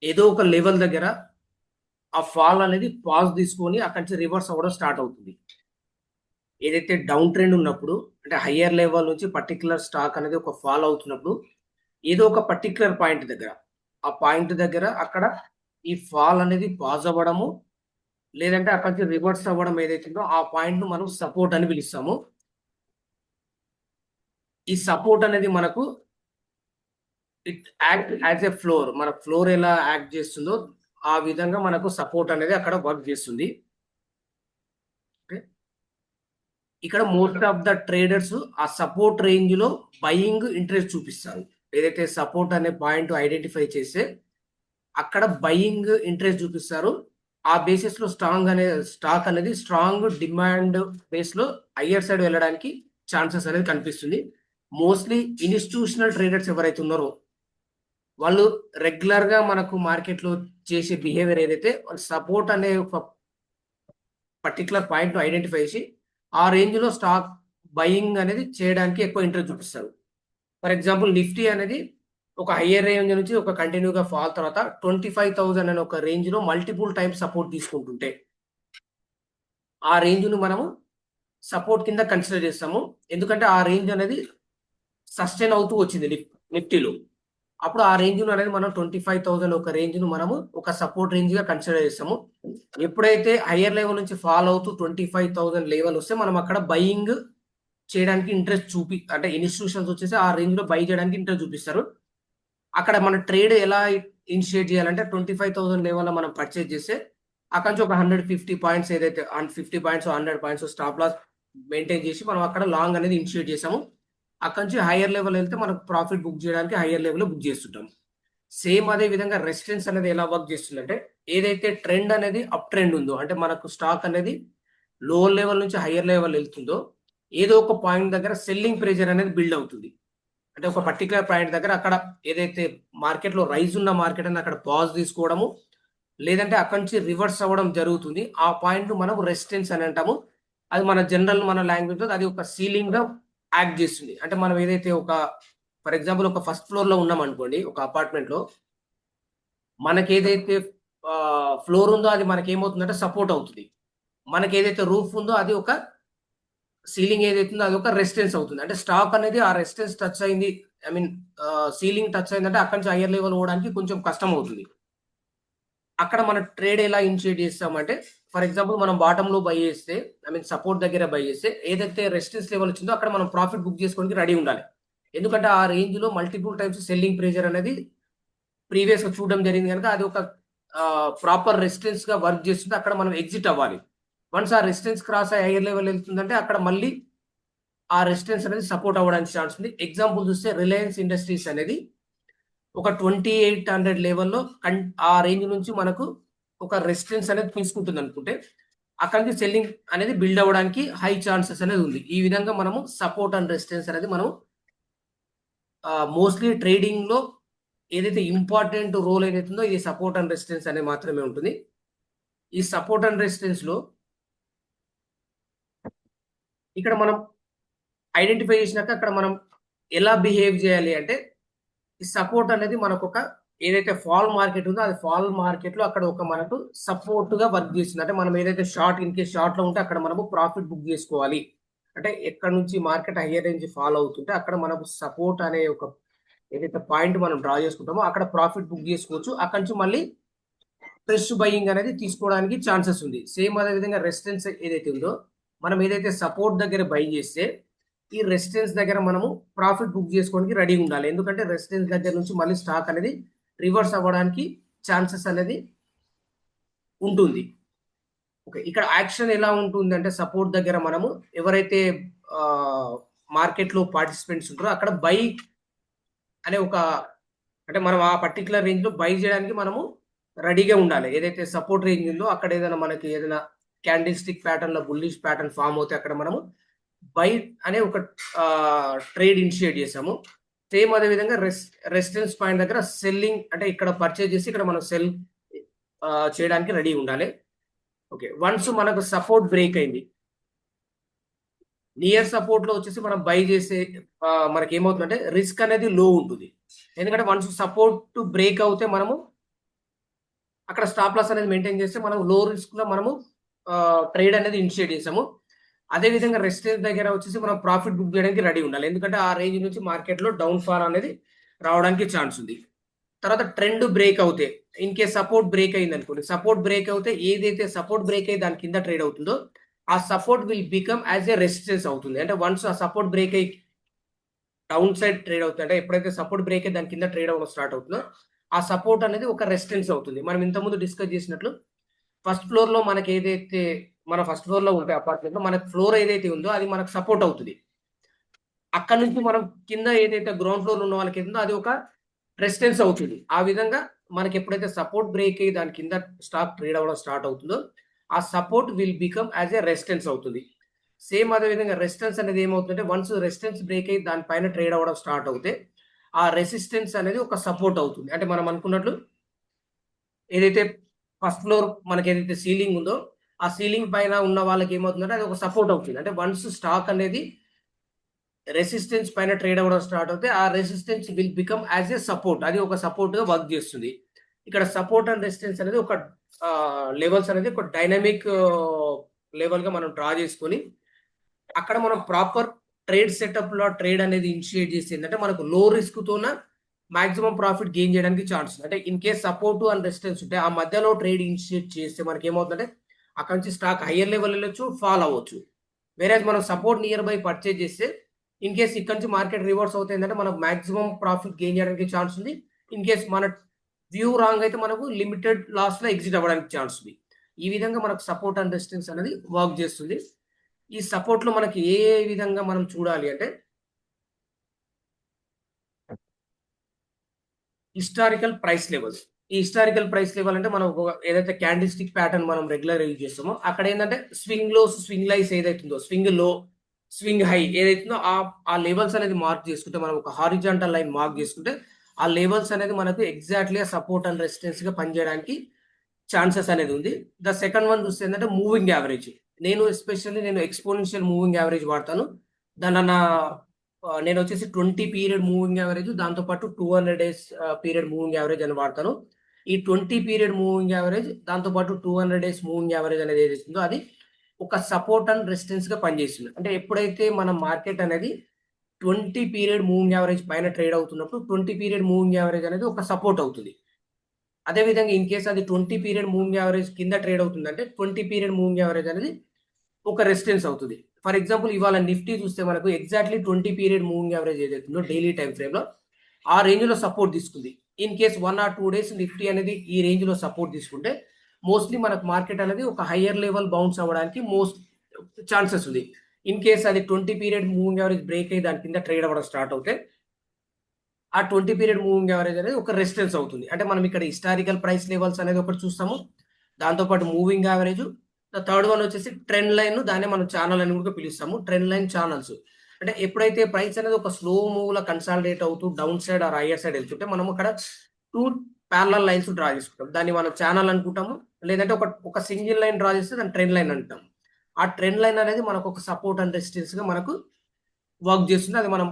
ఏదో ఒక లెవెల్ దగ్గర ఆ ఫాల్ అనేది పాజ్ తీసుకొని అక్కడి నుంచి రివర్స్ అవ్వడం స్టార్ట్ అవుతుంది. ఏదైతే డౌన్ ట్రెండ్ ఉన్నప్పుడు అంటే హయ్యర్ లెవెల్ నుంచి పర్టిక్యులర్ స్టాక్ అనేది ఒక ఫాల్ అవుతున్నప్పుడు ఏదో ఒక పర్టిక్యులర్ పాయింట్ దగ్గర ఆ పాయింట్ దగ్గర అక్కడ ఈ ఫాల్ అనేది పాజ్ అవ్వడము, లేదంటే అక్కడి నుంచి రివర్స్ అవ్వడం ఏదైతుందో ఆ పాయింట్ ను మనం సపోర్ట్ అని పిలుస్తాము. ఈ సపోర్ట్ అనేది మనకు it act as a floor. మన ఫ్లోర్ ఎలా యాక్ట్ చేస్తుందో ఆ విధంగా మనకు సపోర్ట్ అనేది అక్కడ వర్క్ చేస్తుంది. ఓకే. ఇక్కడ మోస్ట్ ఆఫ్ ద ట్రేడర్స్ ఆ సపోర్ట్ రేంజ్ లో బయింగ్ ఇంట్రెస్ట్ చూపిస్తారు. ఏదైతే సపోర్ట్ అనే పాయింట్ ఐడెంటిఫై చేస్తే అక్కడ బయింగ్ ఇంట్రెస్ట్ చూపిస్తారు. ఆ బేసిస్ లో స్టాక్ అనేది స్ట్రాంగ్ డిమాండ్ బేస్ లో హయ్యర్ సైడ్ వెళ్ళడానికి ఛాన్సెస్ అనేది కనిపిస్తుంది. మోస్ట్లీ ఇన్స్టిట్యూషనల్ ట్రేడర్స్ ఎవరైతే ఉన్నారో వాళ్ళు రెగ్యులర్ గా మనకు మార్కెట్ లో చేసే బిహేవియర్ ఏదైతే సపోర్ట్ అనే ఒక పర్టికులర్ పాయింట్ ఐడెంటిఫై చేసి ఆ రేంజ్ లో స్టాక్ బయింగ్ అనేది చేయడానికి ఎక్కువ ఇంట్రెస్ట్ చూపిస్తారు. ఫర్ ఎగ్జాంపుల్ నిఫ్టీ అనేది ఒక హయ్యర్ రేంజ్ నుంచి ఒక కంటిన్యూగా ఫాల్ తర్వాత 25,000 అనే ఒక రేంజ్ లో మల్టిపుల్ టైమ్స్ సపోర్ట్ తీసుకుంటుంటే ఆ రేంజ్ ను మనము సపోర్ట్ కింద కన్సిడర్ చేస్తాము. ఎందుకంటే ఆ రేంజ్ అనేది సస్టైన్ అవుతూ వచ్చింది నిఫ్టీలో. అప్పుడు ఆ రేంజ్ అనేది మనం 25,000 ఒక రేంజ్ ను మనము ఒక సపోర్ట్ రేంజ్ గా కన్సిడర్ చేస్తాము. ఎప్పుడైతే హయ్యర్ లెవెల్ నుంచి ఫాల్ అవుతూ 25,000 లెవెల్ వస్తే మనం అక్కడ బయింగ్ చేయడానికి ఇంట్రెస్ట్ అంటే ఇన్స్టిట్యూషన్స్ వచ్చేసి ఆ రేంజ్ లో బై చేయడానికి ఇంట్రెస్ట్ చూపిస్తారు. అక్కడ మన ట్రేడ్ ఎలా ఇనిషియేట్ చేయాలంటే 25,000 లెవెల్ మనం పర్చేజ్ చేస్తే అక్కడ నుంచి ఒక 150 పాయింట్స్ ఏదైతే 50 points 100 points stop loss maintain చేసి మనం అక్కడ లాంగ్ అనేది ఇనిషియేట్ చేసాము. అక్కడ నుంచి హైయర్ లెవెల్ వెళ్తే మనకు ప్రాఫిట్ బుక్ చేయడానికి హైయర్ లెవెల్ బుక్ చేస్తుంటాం. సేమ్ అదే విధంగా రెసిస్టెన్స్ అనేది ఎలా వర్క్ చేస్తుందంటే ఏదైతే ట్రెండ్ అనేది అప్ ట్రెండ్ ఉందో అంటే మనకు స్టాక్ అనేది లోవర్ లెవెల్ నుంచి హైయర్ లెవెల్ వెళ్తుందో ఏదో ఒక పాయింట్ దగ్గర సెల్లింగ్ ప్రెషర్ అనేది బిల్డ్ అవుతుంది. అంటే ఒక పర్టికులర్ పాయింట్ దగ్గర అక్కడ ఏదైతే మార్కెట్ లో రైజ్ ఉన్న మార్కెట్ అని అక్కడ పాజ్ తీసుకోవడము, లేదంటే అక్కడి నుంచి రివర్స్ అవ్వడం జరుగుతుంది. ఆ పాయింట్ మనం రెసిస్టెన్స్ అని అంటాము. అది మన లాంగ్వేజ్ లో అది ఒక సీలింగ్ గా యాక్ట్ చేస్తుంది. అంటే మనం ఏదైతే ఒక ఫర్ ఎగ్జాంపుల్ ఒక ఫస్ట్ ఫ్లోర్ లో ఉన్నాం అనుకోండి ఒక అపార్ట్మెంట్ లో, మనకి ఏదైతే ఫ్లోర్ ఉందో అది మనకి ఏమవుతుందంటే సపోర్ట్ అవుతుంది. మనకి ఏదైతే రూఫ్ ఉందో అది ఒక సీలింగ్ ఏదైతుందో అది ఒక రెసిస్టెన్స్ అవుతుంది. అంటే స్టాక్ అనేది ఆ రెసిస్టెన్స్ టచ్ అయింది, ఐ మీన్ సీలింగ్ టచ్ అయిందంటే అక్కడి నుంచి హైయర్ లెవెల్ పోవడానికి కొంచెం కష్టం అవుతుంది. అక్కడ మన ట్రేడ్ ఎలా ఇనిషియేట్ చేస్తామంటే ఫర్ ఎగ్జాంపుల్ మనం బాటమ్ లో బై చేస్తే, ఐ మీన్ సపోర్ట్ దగ్గర బై చేస్తే ఏదైతే రెసిస్టెన్స్ లెవెల్ వచ్చిందో అక్కడ మనం ప్రాఫిట్ బుక్ చేసుకోవడానికి రెడీ ఉండాలి. ఎందుకంటే ఆ రేంజ్ లో మల్టిపుల్ టైమ్స్ సెల్లింగ్ ప్రెషర్ అనేది ప్రీవియస్ గా చూడడం జరిగింది కనుక అది ఒక ప్రాపర్ రెసిస్టెన్స్ గా వర్క్ చేస్తుంది. అక్కడ మనం ఎగ్జిట్ అవ్వాలి. వన్స్ ఆ రెసిస్టెన్స్ క్రాస్ అయ్యి హైయర్ లెవెల్ వెళ్తుందంటే అక్కడ మళ్ళీ ఆ రెసిస్టెన్స్ అనేది సపోర్ట్ అవ్వడానికి ఛాన్స్ ఉంది. ఎగ్జాంపుల్ చూస్తే రిలయన్స్ ఇండస్ట్రీస్ అనేది ఒక 2800 లెవెల్లో ఆ రేంజ్ నుంచి మనకు ఒక రెసిస్టెన్స్ అనేది తీసుకుంటుంది అనుకుంటే అక్కడి నుంచి సెల్లింగ్ అనేది బిల్డ్ అవ్వడానికి హై ఛాన్సెస్ అనేది ఉంది. ఈ విధంగా మనము సపోర్ట్ అండ్ రెసిస్టెన్స్ అనేది మనం మోస్ట్లీ ట్రేడింగ్ లో ఏదైతే ఇంపార్టెంట్ రోల్ ఏదైతుందో ఇది సపోర్ట్ అండ్ రెసిస్టెన్స్ అనేది మాత్రమే ఉంటుంది. ఈ సపోర్ట్ అండ్ రెసిస్టెన్స్ లో ఇక్కడ మనం ఐడెంటిఫై చేసినాక అక్కడ మనం ఎలా బిహేవ్ చేయాలి అంటే ఈ సపోర్ట్ అనేది మనకు ఒక ఏదైతే ఫాల్ మార్కెట్ ఉందో అది ఫాల్ మార్కెట్ లో అక్కడ ఒక మనకు సపోర్ట్ గా వర్క్ చేస్తుంది. అంటే మనం ఏదైతే షార్ట్ ఇన్ కేస్ షార్ట్ లో ఉంటే అక్కడ మనము ప్రాఫిట్ బుక్ చేసుకోవాలి. అంటే ఎక్కడ నుంచి మార్కెట్ హయ్యర్ రేంజ్ ఫాల్ అవుతుంటే అక్కడ మనకు సపోర్ట్ అనే ఒక ఏదైతే పాయింట్ మనం డ్రా చేసుకుంటామో అక్కడ ప్రాఫిట్ బుక్ చేసుకోవచ్చు. అక్కడ నుంచి మళ్ళీ ఫ్రెష్ బయింగ్ అనేది తీసుకోవడానికి ఛాన్సెస్ ఉంది. సేమ్ అదే విధంగా రెసిస్టెన్స్ ఏదైతే ఉందో మనం ఏదైతే సపోర్ట్ దగ్గర బై చేస్తే ఈ రెసిస్టెన్స్ దగ్గర మనము ప్రాఫిట్ బుక్ చేసుకోవడానికి రెడీ ఉండాలి. ఎందుకంటే రెసిస్టెన్స్ దగ్గర నుంచి మళ్ళీ స్టాక్ అనేది రివర్స్ అవ్వడానికి ఛాన్సెస్ అనేది ఉంటుంది. ఓకే. ఇక్కడ యాక్షన్ ఎలా ఉంటుంది అంటే సపోర్ట్ దగ్గర మనము ఎవరైతే మార్కెట్ లో పార్టిసిపెంట్స్ ఉంటారో అక్కడ బై అనే ఒక అంటే మనం ఆ పర్టికులర్ రేంజ్ లో బై చేయడానికి మనము రెడీగా ఉండాలి. ఏదైతే సపోర్ట్ రేంజ్ ఉందో అక్కడ ఏదైనా మనకి ఏదైనా క్యాండిల్ స్టిక్ ప్యాటర్న్ లో బుల్లిష్ ప్యాటర్న్ ఫామ్ అవుతే అక్కడ మనము బై అనే ఒక ట్రేడ్ ఇనిషియేట్ చేసాము. సేమ్ అదే విధంగా రెసిస్టెన్స్ పాయింట్ దగ్గర సెల్లింగ్ అంటే ఇక్కడ పర్చేజ్ చేసి ఇక్కడ మనం సెల్ చేయడానికి రెడీ ఉండాలి. ఓకే. వన్స్ మనకు సపోర్ట్ బ్రేక్ అయింది, నియర్ సపోర్ట్ లో వచ్చేసి మనం బై చేసే మనకి ఏమవుతుందంటే రిస్క్ అనేది లో ఉంటుంది. ఎందుకంటే వన్స్ సపోర్ట్ బ్రేక్ అవుతే మనము అక్కడ స్టాప్ లాస్ అనేది మెయింటైన్ చేస్తే మనం లో రిస్క్ లో మనము ట్రేడ్ అనేది ఇనిషియేట్ చేసాము. అదే విధంగా రెసిస్టెన్స్ దగ్గర వచ్చేసి మనం ప్రాఫిట్ బుక్ చేయడానికి రెడీ ఉండాలి. ఎందుకంటే ఆ రేంజ్ నుంచి మార్కెట్ లో డౌన్ ఫాల్ అనేది రావడానికి ఛాన్స్ ఉంది. తర్వాత ట్రెండ్ బ్రేక్ అవుతే, ఇన్ కేస్ సపోర్ట్ బ్రేక్ అయింది అనుకోండి, సపోర్ట్ బ్రేక్ అవుతే ఏదైతే సపోర్ట్ బ్రేక్ అయ్యి దాని కింద ట్రేడ్ అవుతుందో ఆ support will become as a resistance అవుతుంది. అంటే వన్స్ ఆ సపోర్ట్ బ్రేక్ అయ్యి డౌన్ సైడ్ ట్రేడ్ అవుతుంది, అంటే ఎప్పుడైతే సపోర్ట్ బ్రేక్ అయ్యి దాని కింద ట్రేడ్ అవ్వడం స్టార్ట్ అవుతుందో ఆ సపోర్ట్ అనేది ఒక రెసిస్టెన్స్ అవుతుంది. మనం ఇంతకుముందు డిస్కస్ చేసినట్లు ఫస్ట్ ఫ్లోర్ లో మనకి ఏదైతే మన ఫస్ట్ ఫ్లోర్ లో ఉంటాయి అపార్ట్మెంట్ లో, మనకి ఫ్లోర్ ఏదైతే ఉందో అది మనకు సపోర్ట్ అవుతుంది. అక్కడ నుంచి మనం కింద ఏదైతే గ్రౌండ్ ఫ్లోర్ ఉన్న వాళ్ళకి ఉందో అది ఒక రెసిస్టెన్స్ అవుతుంది. ఆ విధంగా మనకి ఎప్పుడైతే సపోర్ట్ బ్రేక్ అయ్యి దాని కింద స్టాక్ ట్రేడ్ అవ్వడం స్టార్ట్ అవుతుందో ఆ support will become as a resistance అవుతుంది. సేమ్ అదే విధంగా రెసిస్టెన్స్ అనేది ఏమవుతుందంటే వన్స్ రెసిస్టెన్స్ బ్రేక్ అయ్యి దానిపైన ట్రేడ్ అవ్వడం స్టార్ట్ అవుతే ఆ రెసిస్టెన్స్ అనేది ఒక సపోర్ట్ అవుతుంది. అంటే మనం అనుకున్నట్లు ఏదైతే ఫస్ట్ ఫ్లోర్ మనకి ఏదైతే సీలింగ్ ఉందో ఆ సీలింగ్ పైన ఉన్న వాళ్ళకి ఏమవుతుందంటే అది ఒక సపోర్ట్ అవుతుంది. అంటే వన్స్ స్టాక్ అనేది రెసిస్టెన్స్ పైన ట్రేడ్ అవ్వడం స్టార్ట్ అవుతే ఆ resistance will become as a support, అది ఒక సపోర్ట్ గా వర్క్ చేస్తుంది. ఇక్కడ సపోర్ట్ అండ్ రెసిస్టెన్స్ అనేది ఒక లెవెల్స్ అనేది ఒక డైనమిక్ లెవెల్ గా మనం డ్రా చేసుకొని అక్కడ మనం ప్రాపర్ ట్రేడ్ సెటప్ లో ట్రేడ్ అనేది ఇనిషియేట్ చేసి ఏంటంటే మనకు లో రిస్క్ తోన మాక్సిమం ప్రాఫిట్ గెయిన్ చేయడానికి ఛాన్స్ ఉంది. అంటే in case support and resistance ఉంటే ఆ మధ్యలో ట్రేడ్ ఇనిషియేట్ చేస్తే మనకి ఏమవుతుందంటే అక్కడ నుంచి స్టాక్ హయ్యర్ లెవెల్ వెళ్ళొచ్చు, ఫాల్ అవ్వచ్చు. వేరే మనం సపోర్ట్ నియర్ బై పర్చేజ్ చేస్తే ఇన్ కేస్ ఇక్కడ నుంచి మార్కెట్ రివర్స్ అవుతుంది ఏంటంటే మనకు మాక్సిమం ప్రాఫిట్ గెయిన్ చేయడానికి ఛాన్స్ ఉంది. ఇన్ కేస్ మన వ్యూ రాంగ్ అయితే మనకు లిమిటెడ్ లాస్ లో ఎగ్జిట్ అవ్వడానికి ఛాన్స్ ఉంది. ఈ విధంగా మనకు సపోర్ట్ అండ్ రెసిస్టెన్స్ అనేది వర్క్ చేస్తుంది. ఈ సపోర్ట్ లో మనకి ఏ విధంగా మనం చూడాలి అంటే హిస్టారికల్ ప్రైస్ లెవెల్స్. ఈ హిస్టారికల్ ప్రైస్ లెవెల్ అంటే మనం ఏదైతే క్యాండిల్ స్టిక్ ప్యాటర్న్ మనం రెగ్యులర్ యూజ్ చేస్తామో అక్కడ ఏంటంటే స్వింగ్ లోస్ స్వింగ్ లైస్ ఏదైతుందో స్వింగ్ లో స్వింగ్ హై ఏదైతుందో ఆ లెవెల్స్ అనేది మార్క్ చేసుకుంటే మనం ఒక హారిజాంటల్ లైన్ మార్క్ చేసుకుంటే ఆ లెవెల్స్ అనేది మనకు ఎగ్జాక్ట్లీ సపోర్ట్ అండ్ రెసిస్టెన్స్ గా పనిచేయడానికి ఛాన్సెస్ అనేది ఉంది. ద సెకండ్ వన్ చూస్తే ఏంటంటే మూవింగ్ యావరేజ్. నేను ఎస్పెషల్లీ నేను ఎక్స్పోనెన్షియల్ మూవింగ్ యావరేజ్ వాడతాను. దాని నా నేను వచ్చేసి 20 పీరియడ్ మూవింగ్ యావరేజ్ దాంతో పాటు 200 డేస్ పీరియడ్ మూవింగ్ యావరేజ్ అని వాడతాను. ఈ 20 పీరియడ్ మూవింగ్ యావరేజ్ దాంతో పాటు 200 డేస్ మూవింగ్ యావరేజ్ అనేది ఏదైతుందో అది ఒక సపోర్ట్ అండ్ రెసిస్టెన్స్ గా పనిచేస్తుంది. అంటే ఎప్పుడైతే మన మార్కెట్ అనేది 20 పీరియడ్ మూవింగ్ యావరేజ్ పైన ట్రేడ్ అవుతున్నప్పుడు 20 పీరియడ్ మూవింగ్ యావరేజ్ అనేది ఒక సపోర్ట్ అవుతుంది. అదే విధంగా ఇన్ కేస్ అది 20 పీరియడ్ మూవింగ్ యావరేజ్ కింద ట్రేడ్ అవుతుందంటే 20 పీరియడ్ మూవింగ్ యావరేజ్ అనేది ఒక రెసిస్టెన్స్ అవుతుంది. ఫర్ ఎగ్జాంపుల్ ఇవాళ నిఫ్టీ చూస్తే మనకు ఎగ్జాక్ట్లీ 20 పీరియడ్ మూవింగ్ యావరేజ్ ఏదైతుందో డైలీ టైం ఫ్రేమ్ లో ఆ రేంజ్ లో సపోర్ట్ తీసుకుంది. In case 1 or 2 days Nifty అనేది ఈ రేంజ్ లో సపోర్ట్ తీసుకుంటే మోస్ట్లీ మనకు మార్కెట్ అనేది ఒక హయ్యర్ లెవెల్ బౌన్స్ అవ్వడానికి మోస్ట్ ఛాన్సెస్ ఉంది. ఇన్ కేస్ అది 20 పీరియడ్ మూవింగ్ యావరేజ్ బ్రేక్ అయ్యి దాని కింద ట్రేడ్ అవ్వడం స్టార్ట్ అవుతే ఆ 20 పీరియడ్ మూవింగ్ యావరేజ్ అనేది ఒక రెసిస్టెన్స్ అవుతుంది. అంటే మనం ఇక్కడ హిస్టారికల్ ప్రైస్ లెవెల్స్ అనేది ఒకటి చూస్తాము. దాంతోపాటు మూవింగ్ యావరేజ్. థర్డ్ వన్ వచ్చేసి ట్రెండ్ లైన్, దాన్ని మనం ఛానల్ అని కూడా పిలుస్తాము. ట్రెండ్ లైన్ ఛానల్స్ అంటే ఎప్పుడైతే ప్రైస్ అనేది ఒక స్లో మూవ్ లో కన్సాలిడేట్ అవుతూ down side or higher side వెళ్తుంటే మనం అక్కడ టూ ప్యారలల్ లైన్స్ డ్రా చేసుకుంటాం. దాన్ని మనం ఛానల్ అనుకుంటాము. లేదంటే ఒక సింగిల్ లైన్ డ్రా చేస్తే దాన్ని ట్రెండ్ లైన్ అంటాం. ఆ ట్రెండ్ లైన్ అనేది మనకు ఒక సపోర్ట్ అండ్ రెసిస్టెన్స్ గా మనకు వర్క్ చేస్తుంది. అది మనం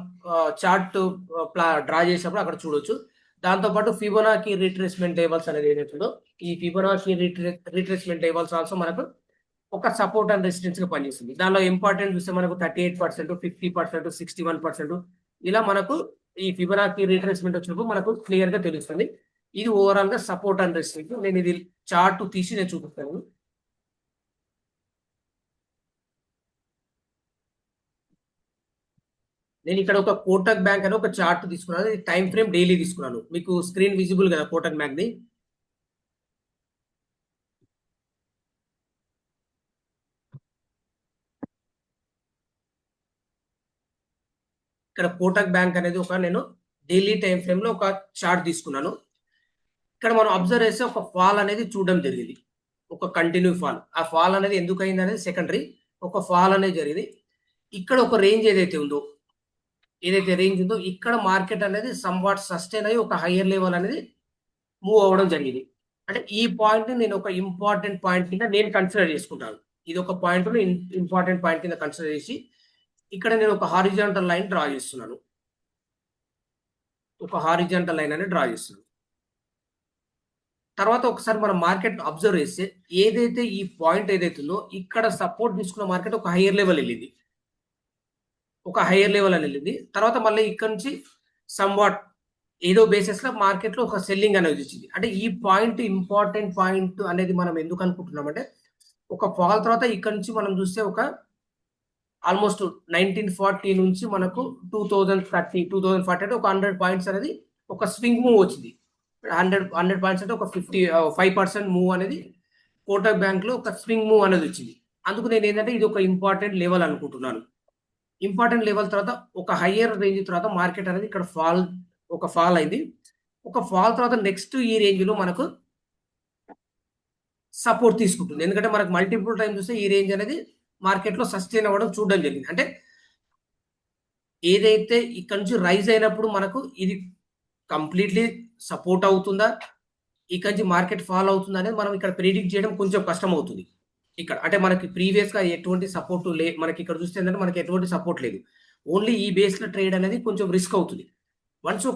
చార్ట్ డ్రా చేసినప్పుడు అక్కడ చూడొచ్చు. దాంతోపాటు ఫిబొనాకి రిట్రేస్మెంట్ టేబుల్స్ అనేది ఏదైతుందో ఈ ఫిబొనాకి రిట్రేస్మెంట్ టేబుల్స్ ఆల్సో మనకు ఒక సపోర్ట్ అండ్ రెసిస్టెన్స్ గా పనిచేస్తుంది. దానిలో ఇంపార్టెంట్ చూస్తే మనకు 38%, 50%, 61% ఇలా మనకు ఈ ఫిబొనాకి రిట్రేస్మెంట్ వచ్చినప్పుడు మనకు క్లియర్ గా తెలుస్తుంది. ఇది ఓవరాల్ గా సపోర్ట్ అండ్ రెసిస్టెన్స్. నేను ఇది చార్ట్ తీసి నేను చూపిస్తాను. నేను ఇక్కడ ఒక కోటక్ బ్యాంక్ అని ఒక చార్ట్ తీసుకున్నాను. ఇది టైం ఫ్రేమ్ డైలీ తీసుకున్నాను. మీకు స్క్రీన్ విజిబుల్ కదా కోటక్ బ్యాంక్ ది. ఇక్కడ కోటక్ బ్యాంక్ అనేది ఒక నేను డైలీ టైం ఫ్రేమ్ లో ఒక చార్ట్ తీసుకున్నాను. ఇక్కడ మనం అబ్జర్వ్ చేస్తే ఒక ఫాల్ అనేది చూడడం జరిగింది. ఒక కంటిన్యూ ఫాల్. ఆ ఫాల్ అనేది ఎందుకు అయింది అనేది సెకండరీ. ఒక ఫాల్ అనేది జరిగింది. ఇక్కడ ఒక రేంజ్ ఏదైతే రేంజ్ ఉందో ఇక్కడ మార్కెట్ అనేది సంవాట్ సస్టైన్ అయ్యి ఒక హయ్యర్ లెవెల్ అనేది మూవ్ అవ్వడం జరిగింది. అంటే ఈ పాయింట్ నేను ఒక ఇంపార్టెంట్ పాయింట్ కింద నేను కన్సిడర్ చేసుకుంటాను. ఇది ఒక పాయింట్ ఇంపార్టెంట్ పాయింట్ కింద కన్సిడర్ చేసి ఇక్కడ నేను ఒక హారిజాంటల్ లైన్ డ్రా చేస్తున్నాను. ఒక హారిజాంటల్ లైన్ అనేది డ్రా చేస్తున్నాను. తర్వాత ఒకసారి మనం మార్కెట్ అబ్జర్వ్ చేస్తే ఏదైతే ఈ పాయింట్ ఏదైతే ఉందో ఇక్కడ సపోర్ట్ తీసుకున్న మార్కెట్ ఒక హైయర్ లెవెల్ వెళ్ళింది. ఒక హైయర్ లెవెల్ అని వెళ్ళింది. తర్వాత మళ్ళీ ఇక్కడ నుంచి సమ్‌వాట్ ఏదో బేసిస్‌లో మార్కెట్‌లో ఒక సెల్లింగ్ అనేది వచ్చింది. అంటే ఈ పాయింట్ ఇంపార్టెంట్ పాయింట్ అనేది మనం ఎందుకు అనుకుంటున్నామంటే, ఒక ఫాల్ తర్వాత ఇక్కడ నుంచి మనం చూస్తే ఒక ఆల్మోస్ట్ 1940 నుంచి మనకు 2030, 2040 అంటే ఒక 100 పాయింట్స్ అనేది ఒక స్వింగ్ మూవ్ వచ్చింది. 100 పాయింట్స్ అంటే ఒక 5% మూవ్ అనేది కోటక్ బ్యాంక్‌లో ఒక స్వింగ్ మూవ్ అనేది వచ్చింది. అందుకు నేనేంటంటే ఇది ఒక ఇంపార్టెంట్ లెవెల్ అనుకుంటున్నాను. ఇంపార్టెంట్ లెవెల్ తర్వాత ఒక హైయర్ రేంజ్ తర్వాత మార్కెట్ అనేది ఇక్కడ ఫాల్ అయింది. ఒక ఫాల్ తర్వాత నెక్స్ట్ ఈ రేంజ్‌లో మనకు సపోర్ట్ తీసుకుంటుంది. ఎందుకంటే మనకు మల్టిపుల్ టైమ్స్ చూస్తే ఈ రేంజ్ అనేది మార్కెట్‌లో సస్టైన్ అవ్వడం చూడడం జరిగింది. అంటే ఏదైతే ఇక్కడ నుంచి రైజ్ అయినప్పుడు మనకు ఇది కంప్లీట్‌లీ సపోర్ట్ అవుతుందా? ఇక్కడి నుంచి మార్కెట్ ఫాల్ అవుతుందా? అనేది మనం ఇక్కడ ప్రిడిక్ట్ చేయడం కొంచెం కష్టమవుతుంది. ఇక్కడ అంటే మనకి ప్రీవియస్‌గా ఎటువంటి సపోర్ట్ మనకి ఇక్కడ చూస్తే ఏంటంటే మనకి ఎటువంటి సపోర్ట్ లేదు. ఓన్లీ ఈ బేస్‌లో ట్రేడ్ అనేది కొంచెం రిస్క్ అవుతుంది. వన్స్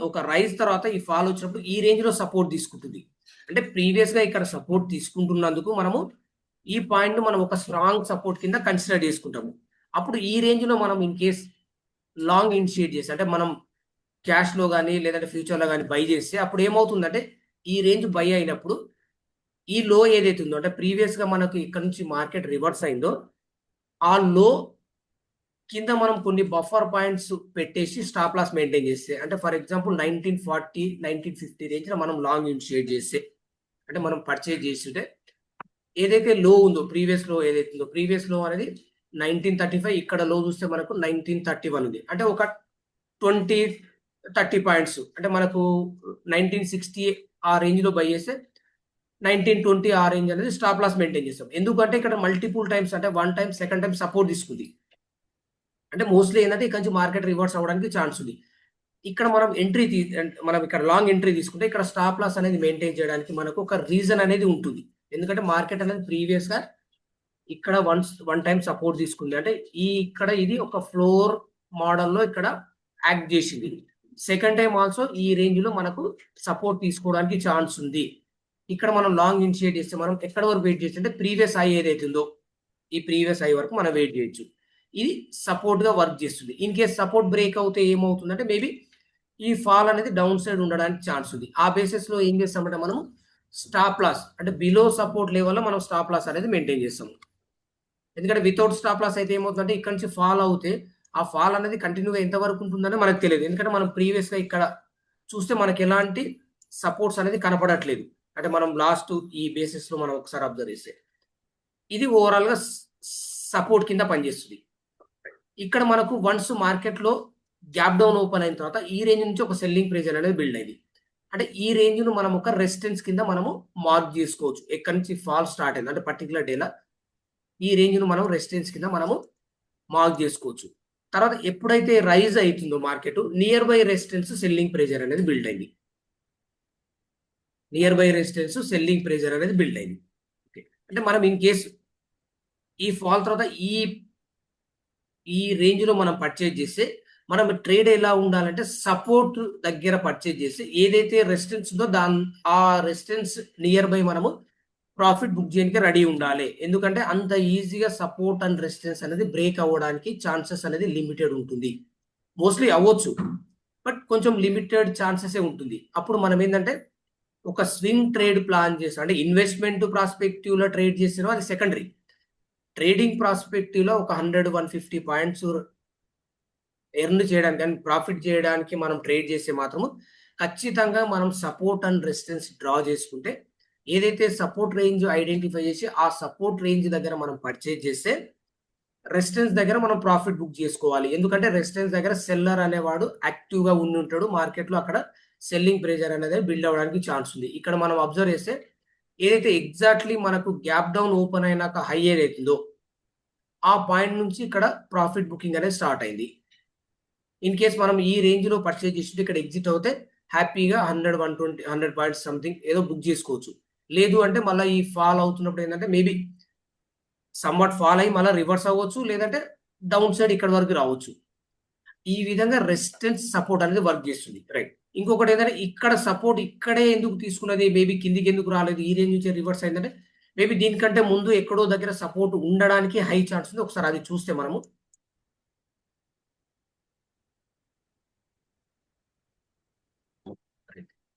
ఒక రైజ్ తర్వాత ఈ ఫాల్ వచ్చినప్పుడు ఈ రేంజ్‌లో సపోర్ట్ తీసుకుంటుంది. అంటే ప్రీవియస్‌గా ఇక్కడ సపోర్ట్ తీసుకుంటున్నందుకు మనము ఈ పాయింట్‌ని మనం ఒక స్ట్రాంగ్ సపోర్ట్ కింద కన్సిడర్ చేసుకుంటాము. అప్పుడు ఈ రేంజ్‌లో మనం ఇన్ కేస్ లాంగ్ ఇనిషియేట్ చేసి అంటే మనం క్యాష్‌లో గాని లేదంటే ఫ్యూచర్‌లో గాని బై చేస్తే అప్పుడు ఏమవుతుందంటే ఈ రేంజ్ బై అయినప్పుడు ఈ లో ఏదైతే ఉందో అంటే ప్రీవియస్‌గా మనకు ఇక్కడ నుంచి మార్కెట్ రివర్స్ అయిందో ఆ లో కింద మనం కొన్ని బఫర్ పాయింట్స్ పెట్టేసి స్టాప్ లాస్ మెయింటైన్ చేస్తే అంటే ఫర్ ఎగ్జాంపుల్ 1940, 1950 రేంజ్‌లో మనం లాంగ్ ఇనిషియేట్ చేస్తే అంటే మనం పర్చేజ్ చేస్తుంటే ఏదైతే లో ఉందో ప్రీవియస్ లో ఏదైతే ఉందో ప్రీవియస్ లో అనేది 1935 ఇక్కడ లో చూస్తే మనకు 1931 ఉంది. అంటే ఒక 20, 30 పాయింట్స్ అంటే మనకు 1960 ఆ రేంజ్ లో బై చేస్తే 1920 ఆ రేంజ్ అనేది స్టాప్ లాస్ మెయింటైన్ చేస్తాం. ఎందుకంటే ఇక్కడ మల్టిపుల్ టైమ్స్ అంటే one time, second time support తీసుకుంది. అంటే మోస్ట్‌లీ ఏందంటే ఇక్కడ నుంచి మార్కెట్ రివర్స్ అవ్వడానికి ఛాన్స్ ఉంది. ఇక్కడ మనం ఇక్కడ లాంగ్ ఎంట్రీ తీసుకుంటే ఇక్కడ స్టాప్ లాస్ అనేది మెయింటైన్ చేయడానికి మనకు ఒక రీజన్ అనేది ఉంటుంది. ఎందుకంటే మార్కెట్ అనేది ప్రీవియస్‌గా ఇక్కడ వన్ టైమ్ సపోర్ట్ తీసుకుంది. అంటే ఇక్కడ ఇది ఒక ఫ్లోర్ మోడల్‌లో ఇక్కడ యాక్ట్ చేసింది. సెకండ్ టైమ్ ఆల్సో ఈ రేంజ్‌లో మనకు సపోర్ట్ తీసుకోవడానికి ఛాన్స్ ఉంది. ఇక్కడ మనం లాంగ్ ఇనిషియేట్ చేస్తే మనం ఎక్కడి వరకు వెయిట్ చేయొచ్చు అంటే ప్రీవియస్ హై ఏదైతే ఉందో ఈ ప్రీవియస్ హై వరకు మనం వెయిట్ చేయొచ్చు. ఇది సపోర్ట్‌గా వర్క్ చేస్తుంది. ఇన్ కేస్ సపోర్ట్ బ్రేక్ అవుతే ఏమవుతుందంటే మేబీ ఈ ఫాల్ అనేది డౌన్ సైడ్ ఉండడానికి ఛాన్స్ ఉంది. ఆ బేసిస్‌లో ఏం చేస్తామంటే మనము స్టాప్ లాస్ అంటే బిలో సపోర్ట్ లెవెల్‌లో మనం స్టాప్ లాస్ అనేది మెయింటైన్ చేస్తాం. ఎందుకంటే వితౌట్ స్టాప్ లాస్ అయితే ఏమవుతుందంటే ఇక్కడ నుంచి ఫాల్ అవుతే ఆ ఫాల్ అనేది కంటిన్యూగా ఎంత వరకు ఉంటుందని మనకు తెలియదు. ఎందుకంటే మనం ప్రీవియస్‌గా ఇక్కడ చూస్తే మనకి ఎలాంటి సపోర్ట్స్ అనేది కనపడట్లేదు. అంటే మనం లాస్ట్ ఈ బేసిస్‌లో మనం ఒకసారి అబ్జర్వ్ చేస్తే. ఇది ఓవరాల్‌గా సపోర్ట్ కింద పనిచేస్తుంది. ఇక్కడ మనకు వన్స్ మార్కెట్‌లో గ్యాప్ డౌన్ ఓపెన్ అయిన తర్వాత ఈ రేంజ్ నుంచి ఒక సెల్లింగ్ ప్రెషర్ అనేది బిల్డ్ అయింది. అంటే ఈ రేంజ్‌ను మనం ఒక రెసిస్టెన్స్ కింద మనము మార్క్ చేసుకోవచ్చు. ఎక్కడి నుంచి ఫాల్ స్టార్ట్ అయింది. అంటే పర్టిక్యులర్ డేలా ఈ రేంజ్‌ను మనం రెసిస్టెన్స్ కింద మనము మార్క్ చేసుకోవచ్చు. తర్వాత ఎప్పుడైతే రైజ్ అయితుందో market near by resistance selling pressure అనేది బిల్డ్ అయింది. Near by resistance selling pressure అనేది బిల్డ్ అయింది. ఓకే. అంటే మనం ఇన్ కేస్ ఈ ఫాల్ తర్వాత ఈ రేంజ్‌లో మనం పర్చేజ్ చేస్తే మనం ట్రేడ్ ఎలా ఉండాలంటే సపోర్ట్ దగ్గర పర్చేజ్ చేసి ఏదైతే రెసిస్టెన్స్ ఉందో ఆ రెసిస్టెన్స్ నియర్ బై మనము ప్రాఫిట్ బుక్ చేయడానికి రెడీ ఉండాలి. ఎందుకంటే అంత ఈజీగా సపోర్ట్ అండ్ రెసిస్టెన్స్ అనేది బ్రేక్ అవ్వడానికి ఛాన్సెస్ అనేది లిమిటెడ్ ఉంటుంది. మోస్ట్‌లీ అవ్వచ్చు. బట్ కొంచెం లిమిటెడ్ ఛాన్సెసే ఉంటుంది. అప్పుడు మనం ఏందంటే ఒక స్వింగ్ ట్రేడ్ ప్లాన్ చేసాం. అంటే ఇన్వెస్ట్‌మెంట్ ప్రాస్పెక్టివ్‌లో ట్రేడ్ చేసినా అది సెకండరీ. ట్రేడింగ్ ప్రాస్పెక్టివ్‌లో ఒక 100, 150 పాయింట్స్ ఎర్న్ చేయడానికి గాని, ప్రాఫిట్ చేయడానికి మనం ట్రేడ్ చేస్తే మాత్రము ఖచ్చితంగా మనం సపోర్ట్ అండ్ రెసిస్టెన్స్ డ్రా చేసుకుంటే ఏదైతే సపోర్ట్ రేంజ్ ఐడెంటిఫై చేసి ఆ సపోర్ట్ రేంజ్ దగ్గర మనం పర్చేజ్ చేస్తే రెసిస్టెన్స్ దగ్గర మనం ప్రాఫిట్ బుక్ చేసుకోవాలి. ఎందుకంటే రెసిస్టెన్స్ దగ్గర సెల్లర్ అనేవాడు యాక్టివ్‌గా ఉండుంటాడు. మార్కెట్‌లో అక్కడ సెల్లింగ్ ప్రెషర్ అనేది బిల్డ్ అవ్వడానికి ఛాన్స్ ఉంది. ఇక్కడ మనం అబ్జర్వ్ చేస్తే ఏదైతే ఎగ్జాక్ట్‌లీ మనకు గ్యాప్ డౌన్ ఓపెన్ అయినాక హై ఏదైతుందో ఆ పాయింట్ నుంచి ఇక్కడ ప్రాఫిట్ బుకింగ్ అనేది స్టార్ట్ అయింది. ఇన్ కేస్ మనం ఈ రేంజ్‌లో పర్చేజ్ చేసింటే ఇక్కడ ఎగ్జిట్ అవుతే హ్యాపీగా 100, 120, 100 పాయింట్స్ సంథింగ్ ఏదో బుక్ చేసుకోవచ్చు. లేదు అంటే మళ్ళా ఈ ఫాల్ అవుతున్నప్పుడు ఏందంటే మేబీ సమ్‌వాట్ ఫాల్ అయ్యి మళ్ళా రివర్స్ అవ్వచ్చు. లేదంటే డౌన్ సైడ్ ఇక్కడి వరకు రావచ్చు. ఈ విధంగా రెసిస్టెన్స్, సపోర్ట్ అనేది వర్క్ చేస్తుంది. రైట్. ఇంకొకటి ఏంటంటే ఇక్కడ సపోర్ట్ ఇక్కడే ఎందుకు తీసుకున్నది, మేబీ కిందికి ఎందుకు రాలేదు, ఈ రేంజ్ నుంచి రివర్స్ అయిందంటే మేబీ దీనికంటే ముందు ఎక్కడో దగ్గర సపోర్ట్ ఉండడానికి హై ఛాన్స్ ఉంది. ఒకసారి అది చూస్తే మనము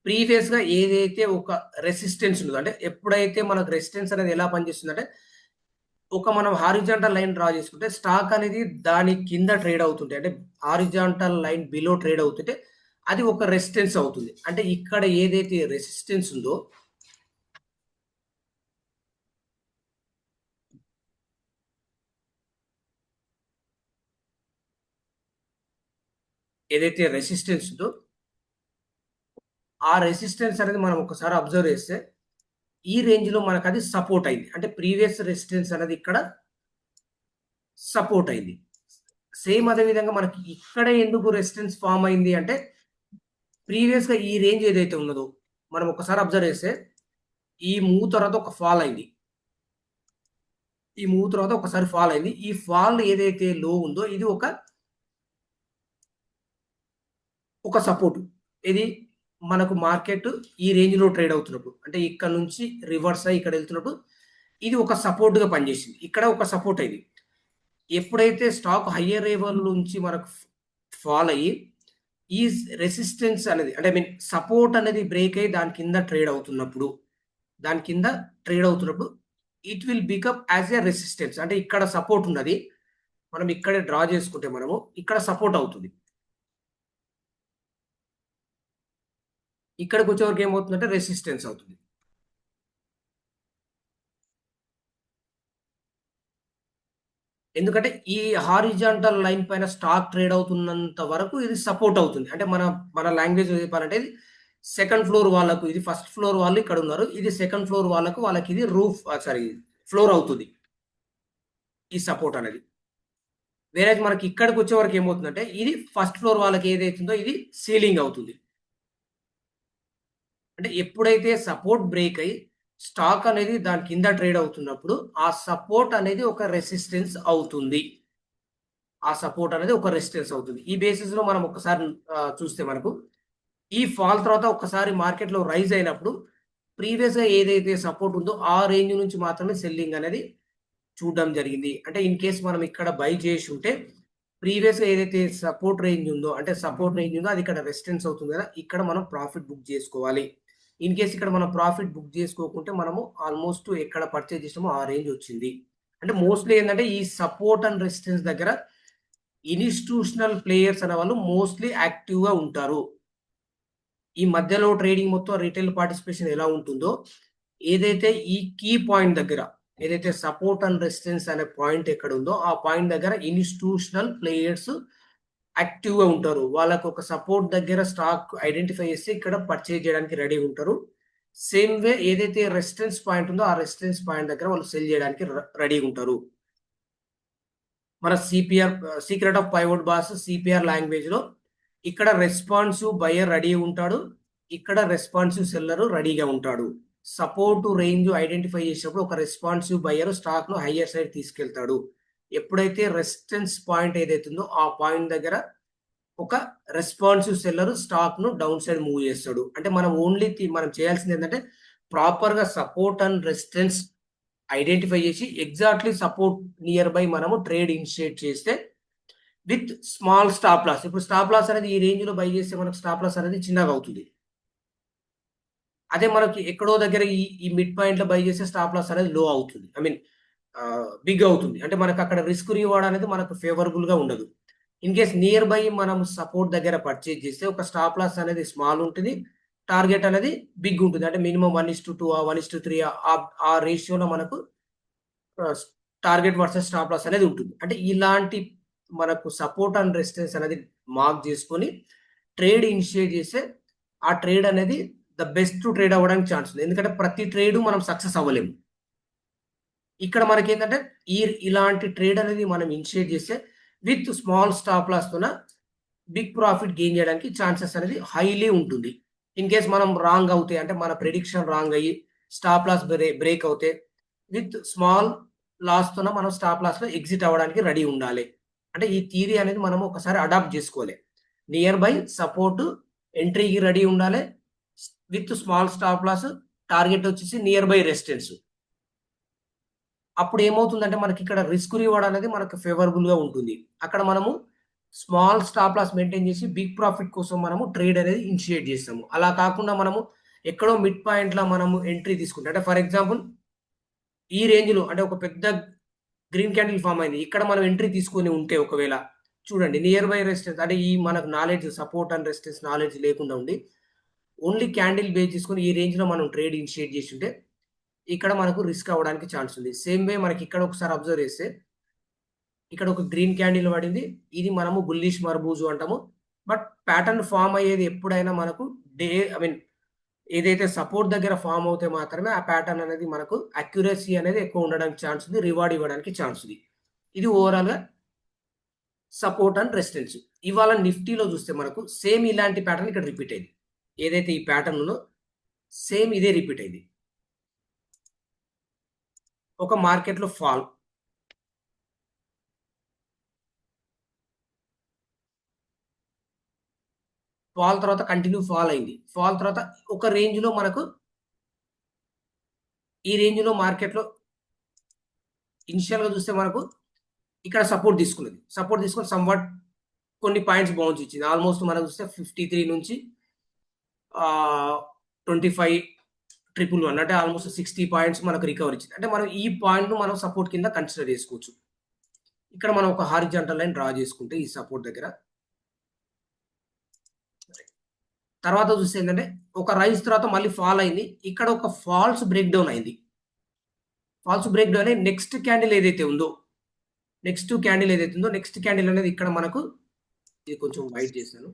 ప్రీవియస్ గా ఏదైతే ఒక రెసిస్టెన్స్ ఉందో, అంటే ఎప్పుడైతే మనకు రెసిస్టెన్స్ అనేది ఎలా పనిచేస్తుందంటే ఒక మనం హారిజాంటల్ లైన్ డ్రా చేసుకుంటే స్టాక్ అనేది దాని కింద ట్రేడ్ అవుతుంటే, అంటే హారిజాంటల్ లైన్ బిలో ట్రేడ్ అవుతుంటే అది ఒక రెసిస్టెన్స్ అవుతుంది. అంటే ఇక్కడ ఏదైతే రెసిస్టెన్స్ ఉందో ఏదైతే రెసిస్టెన్స్ ఉందో ఆ రెసిస్టెన్స్ అనేది మనం ఒకసారి అబ్జర్వ్ చేస్తే ఈ రేంజ్ లో మనకు అది సపోర్ట్ అయింది. అంటే ప్రీవియస్ రెసిస్టెన్స్ అనేది ఇక్కడ సపోర్ట్ అయింది. సేమ్ అదే విధంగా మనకి ఇక్కడ ఎందుకు రెసిస్టెన్స్ ఫామ్ అయింది అంటే ప్రీవియస్ గా ఈ రేంజ్ ఏదైతే ఉన్నదో మనం ఒకసారి అబ్జర్వ్ చేస్తే ఈ మూవ్ తర్వాత ఒక ఫాల్ అయింది. ఈ మూవ్ తర్వాత ఒకసారి ఫాల్ అయింది. ఈ ఫాల్ ఏదైతే లో ఉందో ఇది ఒక సపోర్ట్. ఇది మనకు మార్కెట్ ఈ రేంజ్ లో ట్రేడ్ అవుతున్నప్పుడు, అంటే ఇక్కడ నుంచి రివర్స్ అయ్యి ఇక్కడ వెళ్తున్నప్పుడు ఇది ఒక సపోర్ట్ గా పనిచేసింది. ఇక్కడ ఒక సపోర్ట్ అయింది. ఎప్పుడైతే స్టాక్ హయ్యర్ లెవెల్ నుంచి మనకు ఫాల్ అయ్యి ఈ రెసిస్టెన్స్ అనేది, అంటే ఐ మీన్ సపోర్ట్ అనేది బ్రేక్ అయ్యి దాని కింద ట్రేడ్ అవుతున్నప్పుడు it will become as a resistance. అంటే ఇక్కడ సపోర్ట్ ఉన్నది, మనం ఇక్కడే డ్రా చేసుకుంటే మనము ఇక్కడ సపోర్ట్ అవుతుంది. ఇక్కడికి వచ్చేవరకు ఏమవుతుందంటే రెసిస్టెన్స్ అవుతుంది. ఎందుకంటే ఈ హారిజాంటల్ లైన్ పైన స్టాక్ ట్రేడ్ అవుతున్నంత వరకు ఇది సపోర్ట్ అవుతుంది. అంటే మన లాంగ్వేజ్ చెప్పాలంటే ఇది సెకండ్ ఫ్లోర్ వాళ్ళకు, ఇది ఫస్ట్ ఫ్లోర్ వాళ్ళు ఇక్కడ ఉన్నారు, ఇది సెకండ్ ఫ్లోర్ వాళ్ళకి ఇది రూఫ్ సారీ ఫ్లోర్ అవుతుంది ఈ సపోర్ట్ అనేది. వేరే మనకి ఇక్కడికి వచ్చే వరకు ఏమవుతుందంటే ఇది ఫస్ట్ ఫ్లోర్ వాళ్ళకి ఏదైతుందో ఇది సీలింగ్ అవుతుంది. అంటే ఎప్పుడైతే సపోర్ట్ బ్రేక్ అయ్యి స్టాక్ అనేది దాని కింద ట్రేడ్ అవుతున్నప్పుడు ఆ సపోర్ట్ అనేది ఒక రెసిస్టెన్స్ అవుతుంది. ఆ సపోర్ట్ అనేది ఒక రెసిస్టెన్స్ అవుతుంది. ఈ బేసిస్ లో మనం ఒకసారి చూస్తే మనకు ఈ ఫాల్ తర్వాత ఒకసారి మార్కెట్ లో రైజ్ అయినప్పుడు ప్రీవియస్ గా ఏదైతే సపోర్ట్ ఉందో ఆ రేంజ్ నుంచి మాత్రమే సెల్లింగ్ అనేది చూడడం జరిగింది. అంటే ఇన్ కేస్ మనం ఇక్కడ బై చేసి ఉంటే ప్రీవియస్ గా ఏదైతే సపోర్ట్ రేంజ్ ఉందో, అంటే సపోర్ట్ రేంజ్ ఉందో అది ఇక్కడ రెసిస్టెన్స్ అవుతుంది కదా, ఇక్కడ మనం ప్రాఫిట్ బుక్ చేసుకోవాలి. ఇన్ కేస్ ఇక్కడ మనం ప్రాఫిట్ బుక్ చేసుకోకుంటే మనము ఆల్మోస్ట్ ఎక్కడ పర్చేజ్ చేసామో ఆ రేంజ్ వచ్చింది. అంటే మోస్ట్లీ ఏంటంటే ఈ సపోర్ట్ అండ్ రెసిస్టెన్స్ దగ్గర ఇన్స్టిట్యూషనల్ ప్లేయర్స్ అనే వాళ్ళు మోస్ట్లీ యాక్టివ్ గా ఉంటారు. ఈ మధ్యలో ట్రేడింగ్ మొత్తం రిటైల్ పార్టిసిపేషన్ ఎలా ఉంటుందో, ఏదైతే ఈ కీ పాయింట్ దగ్గర ఏదైతే సపోర్ట్ అండ్ రెసిస్టెన్స్ అనే పాయింట్ ఎక్కడ ఉందో ఆ పాయింట్ దగ్గర ఇన్స్టిట్యూషనల్ ప్లేయర్స్ యాక్టివ్ గా ఉంటారు. వాళ్ళకు ఒక సపోర్ట్ దగ్గర స్టాక్ ఐడెంటిఫై చేసి ఇక్కడ పర్చేజ్ చేయడానికి రెడీ ఉంటారు. సేమ్ వే ఏదైతే రెసిస్టెన్స్ పాయింట్ ఉందో ఆ రెసిస్టెన్స్ పాయింట్ దగ్గర వాళ్ళు సెల్ చేయడానికి రెడీగా ఉంటారు. మన CPR secret of pivot boss CPR language లో ఇక్కడ రెస్పాన్సివ్ బయర్ రెడీ ఉంటాడు, ఇక్కడ రెస్పాన్సివ్ సెల్లర్ రెడీగా ఉంటాడు. సపోర్ట్ రేంజ్ ఐడెంటిఫై చేసినప్పుడు ఒక రెస్పాన్సివ్ బయర్ స్టాక్ ను హయ్యర్ సైడ్ తీసుకెళ్తాడు. ఎప్పుడైతే రెసిస్టెన్స్ పాయింట్ ఏదైతుందో ఆ పాయింట్ దగ్గర ఒక రెస్పాన్సివ్ సెల్లర్ స్టాక్ ను డౌన్ సైడ్ మూవ్ చేస్తాడు. అంటే మనం మనం చేయాల్సింది ఏంటంటే ప్రాపర్ గా సపోర్ట్ అండ్ రెసిస్టెన్స్ ఐడెంటిఫై చేసి ఎగ్జాక్ట్లీ సపోర్ట్ నియర్ బై మనము ట్రేడ్ ఇనిషియేట్ చేస్తే విత్ స్మాల్ స్టాప్ లాస్. ఇప్పుడు స్టాప్ లాస్ అనేది ఈ రేంజ్ లో బై చేస్తే మనకు స్టాప్ లాస్ అనేది చిన్నగా అవుతుంది. అదే మనకి ఎక్కడో దగ్గర ఈ మిడ్ పాయింట్ లో బై చేస్తే స్టాప్ లాస్ అనేది లో అవుతుంది, ఐ మీన్ బిగ్ అవుతుంది. అంటే మనకు అక్కడ రిస్క్ రివార్డ్ అనేది మనకు ఫేవరబుల్ గా ఉండదు. ఇన్ కేస్ నియర్ బై మనం సపోర్ట్ దగ్గర పర్చేజ్ చేస్తే ఒక స్టాప్ లాస్ అనేది స్మాల్ ఉంటుంది, టార్గెట్ అనేది బిగ్ ఉంటుంది. అంటే మినిమం 1:2 1:3 ఆ రేషియోలో మనకు టార్గెట్ వర్సెస్ స్టాప్ లాస్ అనేది ఉంటుంది. అంటే ఇలాంటి మనకు సపోర్ట్ అండ్ రెసిస్టెన్స్ అనేది మార్క్ చేసుకొని ట్రేడ్ ఇనిషియేట్ చేస్తే ఆ ట్రేడ్ అనేది ద బెస్ట్ ట్రేడ్ అవ్వడానికి ఛాన్స్ ఉంది. ఎందుకంటే ప్రతి ట్రేడ్ మనం సక్సెస్ అవ్వలేము. ఇక్కడ మనకి ఏంటంటే ఇలాంటి ట్రేడ్ అనేది మనం ఇనిషియేట్ చేస్తే విత్ స్మాల్ స్టాప్ లాస్ తోన బిగ్ ప్రాఫిట్ గెయిన్ చేయడానికి ఛాన్సెస్ అనేది హైలీ ఉంటుంది. ఇన్ కేస్ మనం రాంగ్ అవుతాయి, అంటే మన ప్రెడిక్షన్ రాంగ్ అయ్యి స్టాప్ లాస్ బ్రేక్ అవుతే విత్ స్మాల్ లాస్ తోన మనం స్టాప్ లాస్ లో ఎగ్జిట్ అవ్వడానికి రెడీ ఉండాలి. అంటే ఈ థియరీ అనేది మనం ఒకసారి అడాప్ట్ చేసుకోవాలి. నియర్ బై సపోర్ట్ ఎంట్రీకి రెడీ ఉండాలి with small stop loss, target వచ్చేసి నియర్ బై రెసిస్టెన్స్. అప్పుడు ఏమవుతుందంటే మనకి ఇక్కడ రిస్క్ రివార్డ్ అనేది మనకు ఫేవరబుల్ గా ఉంటుంది. అక్కడ మనము స్మాల్ స్టాప్ లాస్ మెయింటైన్ చేసి బిగ్ ప్రాఫిట్ కోసం మనము ట్రేడ్ అనేది ఇనిషియేట్ చేస్తాము. అలా కాకుండా మనము ఎక్కడో మిడ్ పాయింట్ లా మనము ఎంట్రీ తీసుకుంటే, అంటే ఫర్ ఎగ్జాంపుల్ ఈ రేంజ్ లో అంటే ఒక పెద్ద గ్రీన్ క్యాండిల్ ఫామ్ అయింది, ఇక్కడ మనం ఎంట్రీ తీసుకొని ఉంటే ఒకవేళ చూడండి నియర్ బై రెసిస్టెన్స్ అంటే ఈ మనకు knowledge support and resistance knowledge లేకుండా ఉండి ఓన్లీ క్యాండిల్ బేస్ చేసుకొని ఈ రేంజ్ లో మనం ట్రేడ్ ఇనిషియేట్ చేసి ఉంటే ఇక్కడ మనకు రిస్క్ అవ్వడానికి ఛాన్స్ ఉంది. సేమ్ వే మనకి ఇక్కడ ఒకసారి అబ్జర్వ్ చేస్తే ఇక్కడ ఒక గ్రీన్ క్యాండిల్ పడింది, ఇది మనము బుల్లిష్ మర్బూజు అంటాము. బట్ ప్యాటర్న్ ఫామ్ అయ్యేది ఎప్పుడైనా మనకు ఐ మీన్ ఏదైతే సపోర్ట్ దగ్గర ఫామ్ అవుతే మాత్రమే ఆ ప్యాటర్న్ అనేది మనకు అక్యురసీ అనేది ఎక్కువ ఉండడానికి ఛాన్స్ ఉంది, రివార్డ్ ఇవ్వడానికి ఛాన్స్ ఉంది. ఇది ఓవరాల్ గా సపోర్ట్ అండ్ రెసిస్టెన్స్. ఇవాళ నిఫ్టీలో చూస్తే మనకు సేమ్ ఇలాంటి ప్యాటర్న్ ఇక్కడ రిపీట్ అయింది. ఏదైతే ఈ ప్యాటర్న్ ఉందో సేమ్ ఇదే రిపీట్ అయింది. ఒక మార్కెట్లో ఫాల్ తర్వాత కంటిన్యూ ఫాల్ అయింది. ఫాల్ తర్వాత ఒక రేంజ్ లో మనకు ఈ రేంజ్ లో మార్కెట్లో ఇనిషియల్ గా చూస్తే మనకు ఇక్కడ సపోర్ట్ తీసుకున్నది. సపోర్ట్ తీసుకొని సమ్వాట్ కొన్ని పాయింట్స్ బౌన్స్ ఇచ్చింది. ఆల్మోస్ట్ మనం చూస్తే 53 నుంచి 25,111 అంటే ఆల్మోస్ట్ 60 పాయింట్స్ మనకు రికవర్ ఇచ్చింది. అంటే మనం ఈ పాయింట్ ను మనం సపోర్ట్ కింద కన్సిడర్ చేసుకోవచ్చు. ఇక్కడ మనం ఒక హారిజాంటల్ లైన్ డ్రా చేసుకుంటే ఈ సపోర్ట్ దగ్గర తర్వాత చూస్తే ఏంటంటే ఒక రైజ్ తర్వాత మళ్ళీ ఫాల్ అయింది. ఇక్కడ ఒక ఫాల్స్ బ్రేక్ డౌన్ అయింది. ఫాల్స్ బ్రేక్ డౌన్ అయ్యి నెక్స్ట్ క్యాండిల్ ఏదైతే ఉందో నెక్స్ట్ క్యాండిల్ అనేది ఇక్కడ మనకు ఇది కొంచెం వైట్ చేశాను.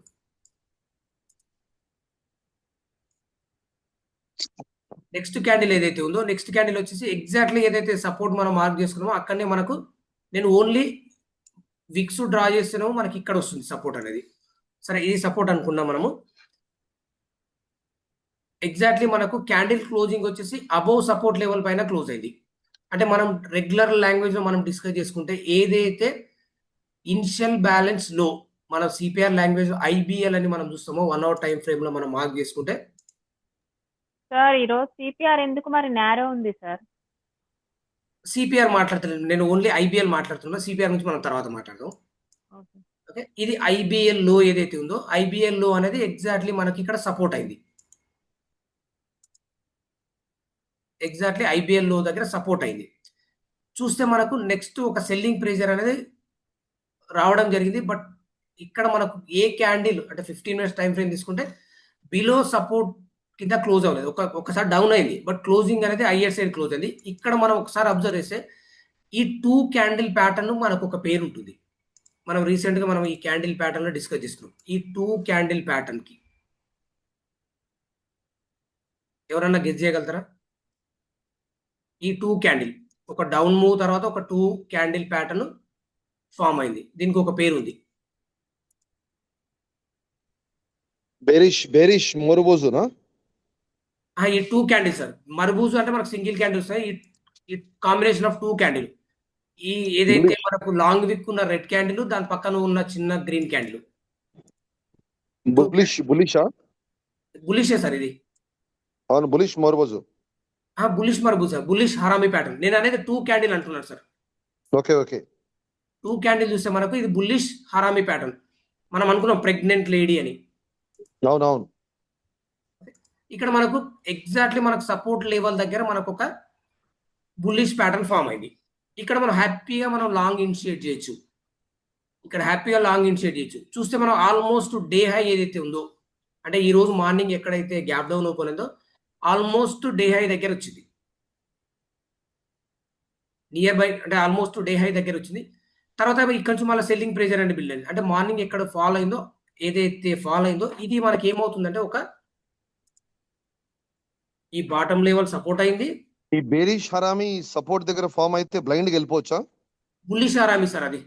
నెక్స్ట్ క్యాండిల్ ఏదైతే ఉందో నెక్స్ట్ క్యాండిల్ వచ్చేసి ఎగ్జాక్ట్లీ ఏదైతే సపోర్ట్ మనం మార్క్ చేసుకున్నామో అక్కడనే మనకు నేను ఓన్లీ విక్స్ డ్రా చేస్తున్నామో మనకి ఇక్కడ వస్తుంది సపోర్ట్ అనేది. సరే ఇది సపోర్ట్ అనుకున్నాం మనము. ఎగ్జాక్ట్లీ మనకు క్యాండిల్ క్లోజింగ్ వచ్చేసి అబోవ్ సపోర్ట్ లెవెల్ పైన క్లోజ్ అయింది. అంటే మనం రెగ్యులర్ లాంగ్వేజ్ లో మనం డిస్కస్ చేసుకుంటే ఏదైతే ఇనిషియల్ బ్యాలెన్స్ లో మన సిపిఆర్ లాంగ్వేజ్ ఐబిఎల్ అని మనం చూస్తామో 1 అవర్ టైం ఫ్రేమ్ లో మనం మార్క్ చేసుకుంటే సార్ ఈరోజు సిపిఆర్ ఎందుకు మరి నేరో ఉంది సార్? సిపిఆర్ మాట్లాడుతున్నాను నేను, ఓన్లీ ఐబిఎల్ మాట్లాడుతున్నా. సిపిఆర్ నుంచి మనం తర్వాత మాట్లాడదాం. ఓకే, ఇది ఐబిఎల్ లో ఏదైతే ఉందో ఐబిఎల్ లో అనేది ఎగ్జాక్ట్లీ మనకి ఇక్కడ సపోర్ట్ అయింది. ఎగ్జాక్ట్లీ ఐబిఎల్ లో దగ్గర సపోర్ట్ అయింది. చూస్తే మనకు నెక్స్ట్ ఒక సెల్లింగ్ ప్రెజర్ అనేది రావడం జరిగింది. బట్ ఇక్కడ మనకు ఏ క్యాండిల్ అంటే 15 మినిట్స్ టైం ఫ్రేమ్ తీసుకుంటే బిలో సపోర్ట్ కింద క్లోజ్ అవ్వలేదు. ఒకసారి డౌన్ అయింది, బట్ క్లోజింగ్ అనేది హయ్యర్ సైడ్ క్లోజ్ అయింది. ఇక్కడ మనం ఒకసారి అబ్జర్వ్ చేస్తే ఈ 2 క్యాండిల్ ప్యాటర్న్ మనకు ఒక పేరు ఉంటుంది. మనం రీసెంట్ గా మనం ఈ క్యాండిల్ ప్యాటర్న్ లో డిస్కస్ చేస్తున్నాం. ఈ 2 క్యాండిల్ ప్యాటర్న్ కి ఎవరన్నా గెస్ చేయగలుగుతారా? ఈ 2 క్యాండిల్ ఒక డౌన్ మూవ్ తర్వాత ఒక 2 క్యాండిల్ ప్యాటర్న్ ఫామ్ అయింది. దీనికి ఒక పేరు ఉంది. బేరిష్ మర్బూజునా? ఈ 2 క్యాండిల్ సార్, మర్బూజు అంటే మనకు సింగిల్ క్యాండిల్ వస్తాయి. ఈ కాంబినేషన్ ఆఫ్ 2 క్యాండిల్, ఈ ఏదైతే మనకు లాంగ్ విక్ ఉన్న రెడ్ క్యాండిల్ దాని పక్కన ఉన్న చిన్న గ్రీన్ క్యాండిల్ బులిషే సార్. ఇది అవును, bullish మర్బూజు. Bullish మర్బూజా, bullish harami pattern. నేను అనేది 2 క్యాండిల్ అంటున్నాను సార్. ఓకే ఓకే, 2 క్యాండిల్ చూస్తే మనకు ఇది బుల్లిష్ హరామీ ప్యాటర్న్. మనం అనుకున్నాం ప్రెగ్నెంట్ లేడీ అని. అవునవును, ఇక్కడ మనకు ఎగ్జాక్ట్లీ మనకు సపోర్ట్ లెవెల్ దగ్గర మనకు ఒక బుల్లిష్ ప్యాటర్న్ ఫామ్ అయింది. ఇక్కడ మనం హ్యాపీగా మనం లాంగ్ ఇనిషియేట్ చేయొచ్చు. చూస్తే మనం ఆల్మోస్ట్ డే హై ఏదైతే ఉందో అంటే ఈ రోజు మార్నింగ్ ఎక్కడైతే గ్యాప్ డౌన్ ఓపెన్ అయిందో ఆల్మోస్ట్ డే హై దగ్గర వచ్చింది. నియర్ బై అంటే ఆల్మోస్ట్ డే హై దగ్గర వచ్చింది. తర్వాత ఇక్కడ నుంచి మళ్ళీ సెల్లింగ్ ప్రెజర్ అనేది బిల్డ్ అయింది. అంటే మార్నింగ్ ఎక్కడ ఫాల్ అయిందో ఇది మనకి ఏమవుతుందంటే ఒక ఈ బాటమ్ లెవెల్ సపోర్ట్ అయింది. ఈ బేరిష్ హరామీ సపోర్ట్ దగ్గర ఫామ్ అయితే బ్లైండ్ కి వెళ్ళిపోవచ్చా? బుల్లిష్ హరామీ సార్, అది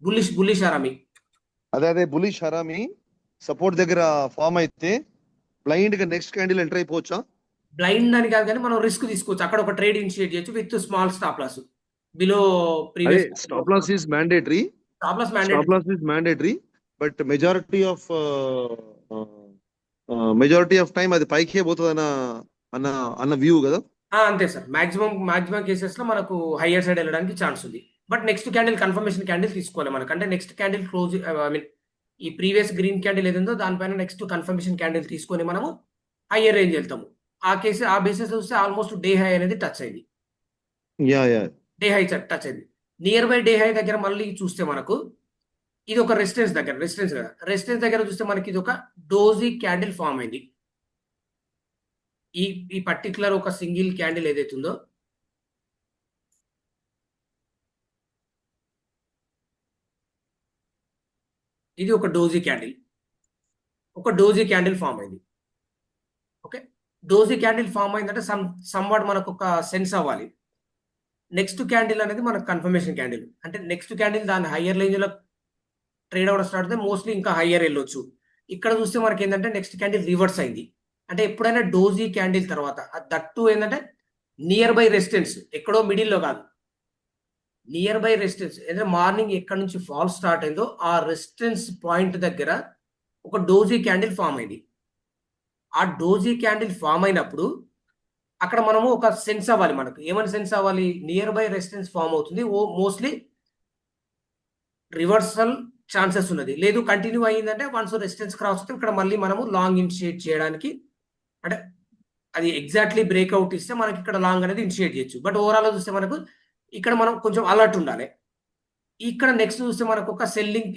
బుల్లిష్ హరామీ. అదే బులిష్ హరామీ సపోర్ట్ దగ్గర ఫామ్ అయితే బ్లైండ్ గా నెక్స్ట్ క్యాండిల్ ఎంటర్ అయిపోవచ్చా? బ్లైండ్ అని కాదు కానీ మనం రిస్క్ తీసుకోవచ్చు. అక్కడ ఒక ట్రేడ్ ఇనిషియేట్ చేయొచ్చు with small stop loss below previous. Stop loss is mandatory. But majority of time అది పైకే పోతుంది అన్న అన్న వ్యూ కదా. అంతే సార్. మాక్సిమం కేసెస్ లో మనకు హయ్యర్ సైడ్ వెళ్ళడానికి ఛాన్స్ ఉంది. But next candle confirmation candle తీసుకోవాలి మనకు. అంటే next candle close I mean ఈ ప్రీవియస్ గ్రీన్ క్యాండిల్ ఏదో దానిపైన నెక్స్ట్ కన్ఫర్మేషన్ క్యాండిల్ తీసుకొని మనము హయ్యర్ రేంజ్ వెళ్తాము. ఆ బేసిస్ చూస్తే ఆల్మోస్ట్ డే హై అనేది టచ్ అయింది. యా డే హై టచ్ అయింది. నియర్ బై డే హై దగ్గర మళ్ళీ చూస్తే మనకు ఇది ఒక రెసిస్టెన్స్ దగ్గర చూస్తే మనకి ఇది ఒక డోజీ క్యాండిల్ ఫామ్ అయింది. ఈ పర్టికులర్ ఒక సింగిల్ క్యాండిల్ ఏదైతే ఉందో ఇది ఒక డోజీ క్యాండిల్ ఫామ్ అయింది. ఓకే, డోజీ క్యాండిల్ ఫామ్ అయిందంటే సమ్వాట్ మనకు ఒక సెన్స్ అవ్వాలి. నెక్స్ట్ క్యాండిల్ అనేది మనకు కన్ఫర్మేషన్ క్యాండిల్. అంటే నెక్స్ట్ క్యాండిల్ దాని హయ్యర్ రేంజ్ లో ట్రేడ్ అవ్వడం స్టార్ట్ అయితే మోస్ట్లీ ఇంకా హయ్యర్ వెళ్ళొచ్చు. ఇక్కడ చూస్తే మనకి ఏంటంటే నెక్స్ట్ క్యాండిల్ రివర్స్ అయింది. అంటే ఎప్పుడైనా డోజీ క్యాండిల్ తర్వాత దట్టు ఏంటంటే నియర్ బై రెసిస్టెన్స్, ఎక్కడో మిడిల్లో కాదు, నియర్ బై రెసిస్టెన్స్. ఏదైతే మార్నింగ్ ఎక్కడ నుంచి ఫాల్ స్టార్ట్ అయిందో ఆ రెసిస్టెన్స్ పాయింట్ దగ్గర ఒక డోజీ క్యాండిల్ ఫామ్ అయింది. ఆ డోజీ క్యాండిల్ ఫామ్ అయినప్పుడు అక్కడ మనము ఒక సెన్స్ అవ్వాలి. మనకు ఏమైనా సెన్స్ అవ్వాలి, నియర్ బై రెసిస్టెన్స్ ఫామ్ అవుతుంది, మోస్ట్లీ రివర్సల్ ఛాన్సెస్ ఉన్నది. లేదు కంటిన్యూ అయ్యిందంటే వన్స్ రెసిస్టెన్స్ క్రాస్ అయితే ఇక్కడ మళ్ళీ మనము లాంగ్ ఇనిషియేట్ చేయడానికి, అంటే అది ఎగ్జాక్ట్లీ బ్రేక్అవుట్ ఇస్తే మనకి ఇక్కడ లాంగ్ అనేది ఇనిషియేట్ చేయొచ్చు. బట్ ఓవరాల్ చూస్తే మనకు ఇక్కడ మనం కొంచెం అలర్ట్ ఉండాలి. ఇక్కడ నెక్స్ట్ చూస్తే మనకు ఒక సెల్లింగ్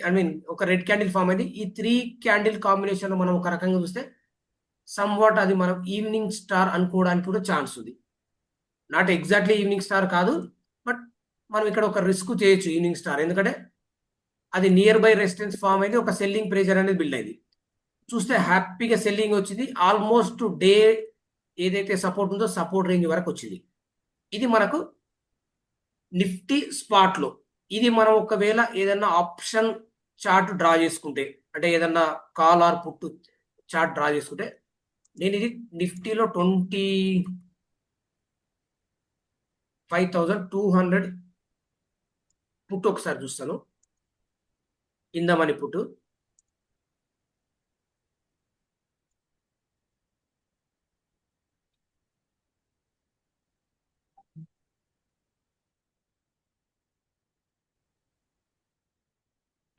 ఒక రెడ్ క్యాండిల్ ఫామ్ అయింది. ఈ 3 క్యాండిల్ కాంబినేషన్ మనం ఒక రకంగా చూస్తే సమ్వాట్ అది మనం ఈవినింగ్ స్టార్ అనుకోవడానికి కూడా ఛాన్స్ ఉంది. నాట్ ఎగ్జాక్ట్లీ ఈవినింగ్ స్టార్ కాదు, బట్ మనం ఇక్కడ ఒక రిస్క్ చేయొచ్చు ఈవినింగ్ స్టార్. ఎందుకంటే అది నియర్ బై రెసిస్టెన్స్ ఫామ్ అయింది, ఒక సెల్లింగ్ ప్రెజర్ అనేది బిల్డ్ అయింది. చూస్తే హ్యాపీగా సెల్లింగ్ వచ్చింది. ఆల్మోస్ట్ డే ఏదైతే సపోర్ట్ ఉందో సపోర్ట్ రేంజ్ వరకు వచ్చింది. ఇది మనకు నిఫ్టీ స్పాట్లో. ఇది మనం ఒకవేళ ఏదన్నా ఆప్షన్ చార్ట్ డ్రా చేసుకుంటే, అంటే ఏదన్నా call or put chart draw చేసుకుంటే, నేను ఇది నిఫ్టీలో 25,200 పుట్ ఒకసారి చూస్తాను. ఇందమని పుట్టు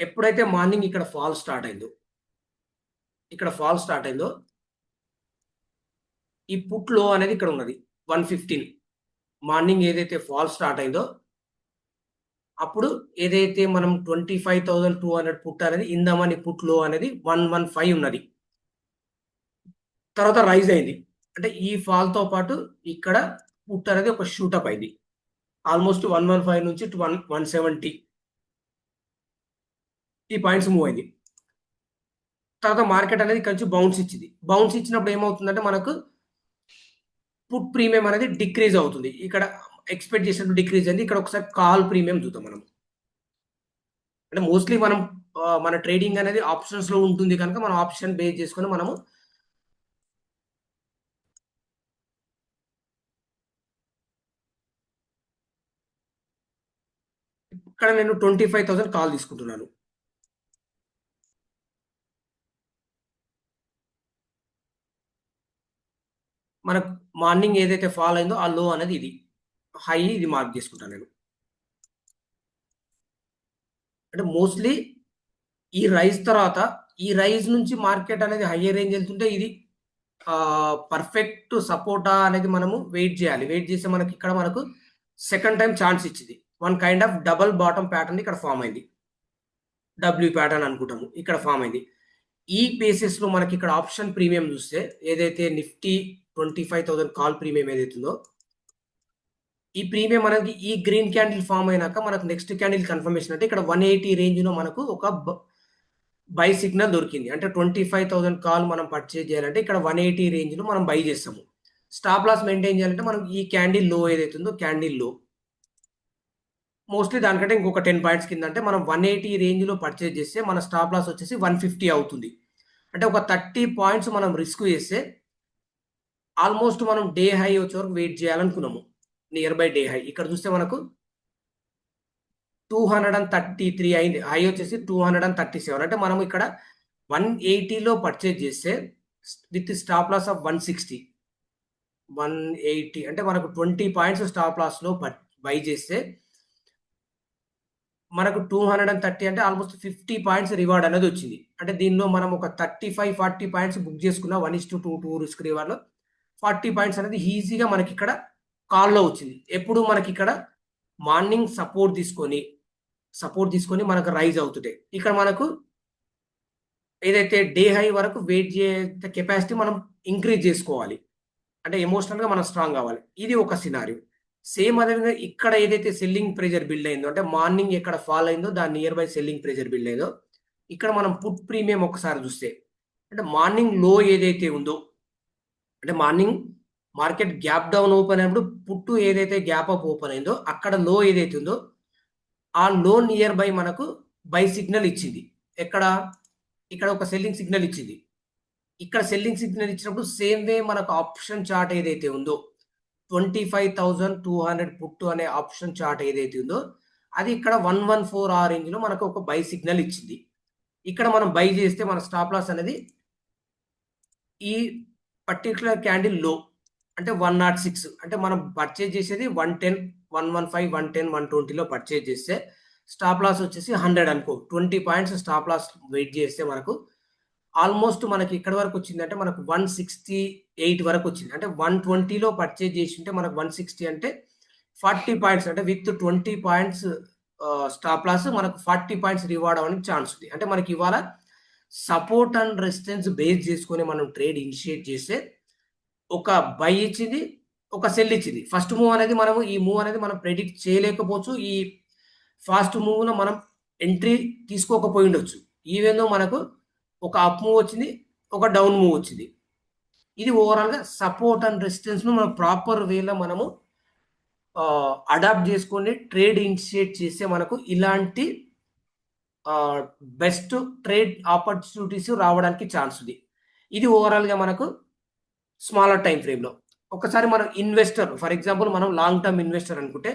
ఎప్పుడైతే మార్నింగ్ ఇక్కడ ఫాల్ స్టార్ట్ అయిందో ఈ పుట్ లో అనేది ఇక్కడ ఉన్నది 115. మార్నింగ్ ఏదైతే ఫాల్ స్టార్ట్ అయిందో అప్పుడు ఏదైతే మనం 25,200 పుట్ అనేది ఇందమని పుట్ లో అనేది 115 ఉన్నది. తర్వాత రైజ్ అయింది. అంటే ఈ ఫాల్ తో పాటు ఇక్కడ పుట్ అనేది ఒక షూటప్ అయింది. ఆల్మోస్ట్ 115 నుంచి 170 ఈ పాయింట్స్ మూవ్ అయింది. తర్వాత మార్కెట్ అనేది కొంచెం బౌన్స్ ఇచ్చింది. బౌన్స్ ఇచ్చినప్పుడు ఏమవుతుందంటే మనకు పుట్ ప్రీమియం అనేది డిక్రీజ్ అవుతుంది. ఇక్కడ ఎక్స్పెక్ట్ చేసినట్టు డిక్రీజ్ అయింది. ఇక్కడ ఒకసారి కాల్ ప్రీమియం చూద్దాం మనం. అంటే మోస్ట్లీ మనం మన ట్రేడింగ్ అనేది ఆప్షన్స్ లో ఉంటుంది కనుక మనం ఆప్షన్ బేస్ చేసుకొని మనము ఇక్కడ నేను 25,000 కాల్ తీసుకుంటున్నాను. మనకు మార్నింగ్ ఏదైతే ఫాల్ అయిందో ఆ లో అనేది ఇది హై, ఇది మార్క్ చేసుకుంటాను నేను. అంటే మోస్ట్లీ ఈ రైజ్ తర్వాత ఈ రైజ్ నుంచి మార్కెట్ అనేది హయ్యర్ రేంజ్ వెళ్తుంటే ఇది పర్ఫెక్ట్ సపోర్టా అనేది మనము వెయిట్ చేయాలి. వెయిట్ చేస్తే మనకి ఇక్కడ మనకు సెకండ్ టైం ఛాన్స్ ఇచ్చింది. One kind of double bottom pattern ఇక్కడ ఫామ్ అయింది. డబ్ల్యూ ప్యాటర్న్ అనుకుంటాము, ఇక్కడ ఫామ్ అయింది. ఈ బేసిస్ లో మనకి ఇక్కడ ఆప్షన్ ప్రీమియం చూస్తే ఏదైతే నిఫ్టీ 25,000 కాల్ ప్రీమియం ఏదైతుందో ఈ ప్రీమియం అనేది ఈ గ్రీన్ క్యాండిల్ ఫామ్ అయినాక మనకు నెక్స్ట్ క్యాండిల్ కన్ఫర్మేషన్ అంటే ఇక్కడ 180 రేంజ్ లో మనకు ఒక బై సిగ్నల్ దొరికింది. అంటే 25,000 కాల్ మనం పర్చేజ్ చేయాలంటే ఇక్కడ 180 రేంజ్ లో మనం బై చేస్తాము. స్టాప్ లాస్ మెయింటైన్ చేయాలంటే మనం ఈ క్యాండిల్ లో ఏదైతుందో క్యాండిల్ లో మోస్ట్లీ దానికంటే ఇంకొక 10 పాయింట్స్ కింద, అంటే మనం 180 రేంజ్ లో పర్చేజ్ చేస్తే మన స్టాప్ లాస్ వచ్చేసి 150 అవుతుంది. అంటే ఒక 30 పాయింట్స్ మనం రిస్క్ చేస్తే ఆల్మోస్ట్ మనం డే హై వచ్చే వరకు వెయిట్ చేయాలనుకున్నాము. నియర్ బై డే హై ఇక్కడ చూస్తే మనకు 233 అయింది. హై వచ్చేసి 237. అంటే మనం ఇక్కడ 180లో పర్చేజ్ చేస్తే విత్ స్టాప్ లాస్ ఆఫ్ 160. 180 అంటే మనకు 20 పాయింట్స్ స్టాప్ లాస్‌లో బై చేస్తే మనకు 230 అంటే ఆల్మోస్ట్ 50 పాయింట్స్ రివార్డ్ అనేది వచ్చింది. అంటే దీనిలో మనం ఒక 35, 40 పాయింట్స్ బుక్ చేసుకున్న 1:2 రిస్క్ రివార్డ్‌లో 40 పాయింట్స్ అనేది ఈజీగా మనకిక్కడ కాల్‌లో వచ్చింది. ఎప్పుడు మనకిక్కడ మార్నింగ్ సపోర్ట్ తీసుకొని మనకు రైజ్ అవుతుంటాయి. ఇక్కడ మనకు ఏదైతే డే హై వరకు వెయిట్ చేసే కెపాసిటీ మనం ఇంక్రీజ్ చేసుకోవాలి. అంటే ఎమోషనల్‌గా మనం స్ట్రాంగ్ అవ్వాలి. ఇది ఒక సినారియో. సేమ్ అదేవిధంగా ఇక్కడ ఏదైతే సెల్లింగ్ ప్రెషర్ బిల్డ్ అయిందో, అంటే మార్నింగ్ ఎక్కడ ఫాల్ అయిందో దాని near by selling pressure build అయిందో, ఇక్కడ మనం పుట్ ప్రీమియం ఒకసారి చూస్తే, అంటే మార్నింగ్ లో ఏదైతే ఉందో, అంటే morning market gap down open అయినప్పుడు పుట్టు ఏదైతే గ్యాప్ అప్ ఓపెన్ అయిందో, అక్కడ లో ఏదైతే ఉందో, ఆ లో నియర్ బై మనకు బై సిగ్నల్ ఇచ్చింది. ఎక్కడ? ఇక్కడ ఒక సెల్లింగ్ సిగ్నల్ ఇచ్చింది. ఇక్కడ సెల్లింగ్ సిగ్నల్ ఇచ్చినప్పుడు సేమ్ వే మనకు ఆప్షన్ చార్ట్ ఏదైతే ఉందో 25,200 పుట్టు అనే ఆప్షన్ చార్ట్ ఏదైతే ఉందో అది ఇక్కడ 114 ఆ రేంజ్ లో మనకు ఒక బై సిగ్నల్ ఇచ్చింది. ఇక్కడ మనం బై చేస్తే మన స్టాప్ లాస్ అనేది ఈ పర్టికులర్ క్యాండిల్ లో అంటే 106, అంటే మనం పర్చేజ్ చేసేది 110, 115, 110, 120లో పర్చేజ్ చేస్తే స్టాప్ లాస్ వచ్చేసి 100 అనుకో. 20 పాయింట్స్ స్టాప్ లాస్ వెయిట్ చేస్తే మనకు ఆల్మోస్ట్ మనకి ఎక్కడి వరకు వచ్చిందంటే మనకు 168 వరకు వచ్చింది. అంటే 120లో పర్చేజ్ చేసి ఉంటే మనకు 160 అంటే 40 పాయింట్స్, అంటే విత్ 20 పాయింట్స్ స్టాప్ లాస్ మనకు 40 పాయింట్స్ రివార్డ్ అవ్వడానికి ఛాన్స్ ఉంది. అంటే మనకి ఇవాళ సపోర్ట్ అండ్ రెసిస్టెన్స్ బేస్ చేసుకొని మనం ట్రేడ్ ఇనిషియేట్ చేస్తే ఒక బై ఇచ్చింది, ఒక సెల్ ఇచ్చింది. ఫస్ట్ మూవ్ అనేది ఈ మూవ్ అనేది మనం ప్రెడిక్ట్ చేయలేకపోవచ్చు. ఈ ఫాస్ట్ మూవ్‌లో మనం ఎంట్రీ తీసుకోకపోయి ఉండొచ్చు. ఈవెన్ దో మనకు ఒక అప్ మూవ్ వచ్చింది, ఒక డౌన్ మూవ్ వచ్చింది. ఇది ఓవరాల్‌గా సపోర్ట్ అండ్ రెసిస్టెన్స్‌ను మనం ప్రాపర్ వేలో మనము అడాప్ట్ చేసుకొని ట్రేడ్ ఇనిషియేట్ చేస్తే మనకు ఇలాంటి బెస్ట్ ట్రేడ్ ఆపర్చునిటీస్ రావడానికి ఛాన్స్ ఉంది. ఇది ఓవరాల్‌గా మనకు స్మాలర్ టైమ్ ఫ్రేమ్‌లో. ఒకసారి మనం ఇన్వెస్టర్, ఫర్ ఎగ్జాంపుల్ మనం లాంగ్ టర్మ్ ఇన్వెస్టర్ అనుకుంటే,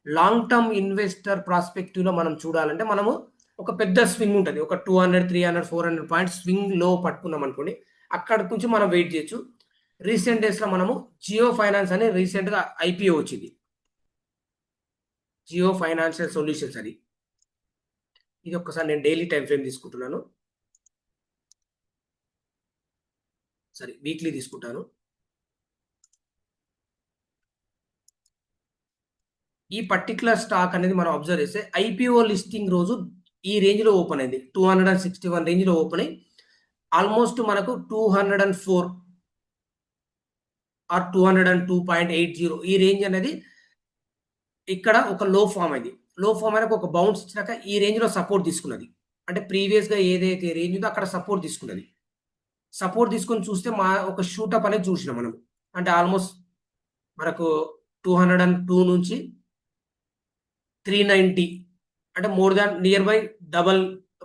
లాంగ్ టర్మ్ ఇన్వెస్టర్ ప్రాస్పెక్టివ్‌లో మనం చూడాలంటే మనము ఒక పెద్ద స్వింగ్ ఉంటది. ఒక 200, 300, 400 పాయింట్స్ స్వింగ్ లో పట్టుకున్నాం అనుకోండి. అక్కడి నుంచి మనం వెయిట్ చేయొచ్చు. రీసెంట్ డేస్‌లో మనము జియో ఫైనాన్స్ అని రీసెంట్‌గా ఐపీఓ వచ్చింది. జియో ఫైనాన్షియల్ సొల్యూషన్స్ అని. ఇది ఒక్కసారి నేను డైలీ టైమ్ ఫ్రేమ్ తీసుకుంటున్నాను. సారీ, వీక్లీ తీసుకుంటాను. ఈ పర్టిక్యులర్ స్టాక్ అనేది మనం అబ్జర్వ్ చేస్తే ఐపీఓ లిస్టింగ్ రోజు ఈ రేంజ్ లో ఓపెన్ అయింది. 261 రేంజ్ లో ఓపెన్ అయ్యి ఆల్మోస్ట్ మనకు 204 ఆర్ 202.80 ఈ రేంజ్ అనేది ఇక్కడ ఒక లో ఫామ్ అయింది. లో ఫామ్ అయినాక ఒక బౌన్స్ ఇచ్చినాక ఈ రేంజ్ లో సపోర్ట్ తీసుకున్నది. అంటే ప్రీవియస్ గా ఏదైతే రేంజ్ ఉందో అక్కడ సపోర్ట్ తీసుకున్నది. సపోర్ట్ తీసుకొని చూస్తే ఒక షూటప్ అనేది చూసినాం మనం. అంటే ఆల్మోస్ట్ మనకు 202 నుంచి 390, అంటే more than near by double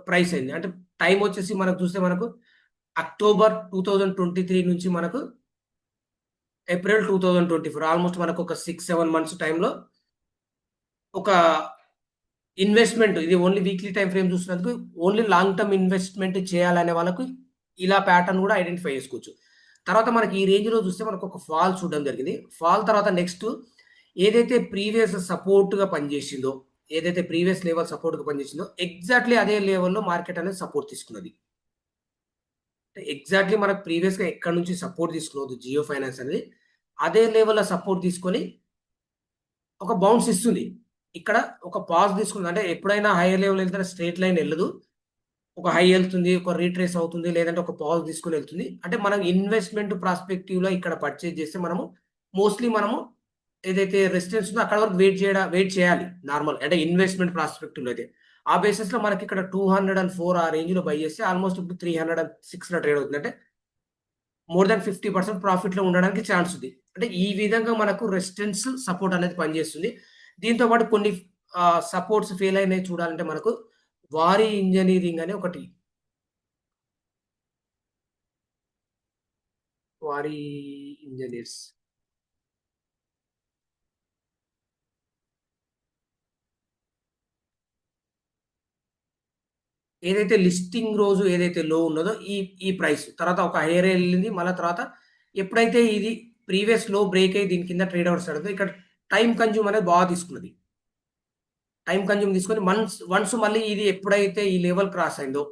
price అయింది. అంటే టైం వచ్చేసి మనకు చూస్తే మనకు అక్టోబర్ 2023 నుంచి మనకు ఏప్రిల్ 2024, ఆల్మోస్ట్ మనకు ఒక 6-7 మంత్స్ టైంలో ఒక ఇన్వెస్ట్మెంట్, ఇది ఓన్లీ వీక్లీ టైం ఫ్రేమ్ చూసినందుకు ఓన్లీ లాంగ్ టర్మ్ ఇన్వెస్ట్మెంట్ చేయాలనే వాళ్ళకు ఇలా ప్యాటర్న్ కూడా ఐడెంటిఫై చేసుకోవచ్చు. తర్వాత మనకి ఈ రేంజ్లో చూస్తే మనకు ఒక ఫాల్ చూడడం జరిగింది. ఫాల్ తర్వాత నెక్స్ట్ ఏదైతే ప్రీవియస్ సపోర్ట్గా పనిచేసిందో, ఏదైతే ప్రీవియస్ లెవెల్ సపోర్ట్గా పనిచేసిందో ఎగ్జాక్ట్లీ అదే లెవెల్లో మార్కెట్ అనేది సపోర్ట్ తీసుకున్నది. ఎగ్జాక్ట్లీ మనకు ప్రీవియస్గా ఎక్కడ నుంచి సపోర్ట్ తీసుకున్నది జియో ఫైనాన్స్ అనేది అదే లెవెల్లో సపోర్ట్ తీసుకొని ఒక బౌన్స్ ఇస్తుంది. ఇక్కడ ఒక పాజ్ తీసుకుంది. అంటే ఎప్పుడైనా హైయర్ లెవెల్ వెళ్తే స్ట్రెయిట్ లైన్ వెళ్ళదు. ఒక హై వెళ్తుంది, ఒక రీట్రేస్ అవుతుంది, లేదంటే ఒక పాజ్ తీసుకొని వెళ్తుంది. అంటే మనం ఇన్వెస్ట్మెంట్ ప్రాస్పెక్టివ్‌లో ఇక్కడ పర్చేజ్ చేస్తే మనము మోస్ట్‌లీ మనము ఏదైతే రెసిస్టెన్స్ ఉందో అక్కడ వరకు వెయిట్ చేయాలి నార్మల్. అంటే ఇన్వెస్ట్మెంట్ ప్రాస్పెక్టివ్‌లో అయితే. ఆ బేసిస్‌లో మనకి ఇక్కడ 204 ఆ రేంజ్‌లో బై చేస్తే ఆల్మోస్ట్ ఇప్పుడు 306లో ట్రేడ్ అవుతుంది. అంటే మోర్ దాన్ 50% ప్రాఫిట్‌లో ఉండడానికి ఛాన్స్ ఉంది. అంటే ఈ విధంగా మనకు రెసిస్టెన్స్, సపోర్ట్ అనేది పనిచేస్తుంది. దీంతో పాటు కొన్ని సపోర్ట్స్ ఫెయిల్ అయినవి చూడాలంటే మనకు వారి ఇంజినీరింగ్ అని ఒకటి. వారి ఇంజినీర్స్. ఏదైతే లిస్టింగ్ రోజు ఏదైతే లో ఉన్నదో ఈ ప్రైస్ తర్వాత ఒక హైయర్ వెళ్ళింది. మళ్ళీ తర్వాత ఎప్పుడైతే ఇది ప్రీవియస్ లో బ్రేక్ అయ్యి దీని కింద ట్రేడ్ అవర్స్ అడుగుతుంది, ఇక్కడ టైం కన్జ్యూమ్ అనేది బాగా తీసుకున్నది. టైం కన్జ్యూమ్ తీసుకొని వన్స్ మళ్ళీ ఇది ఎప్పుడైతే ఈ లెవెల్ క్రాస్ అయిందో,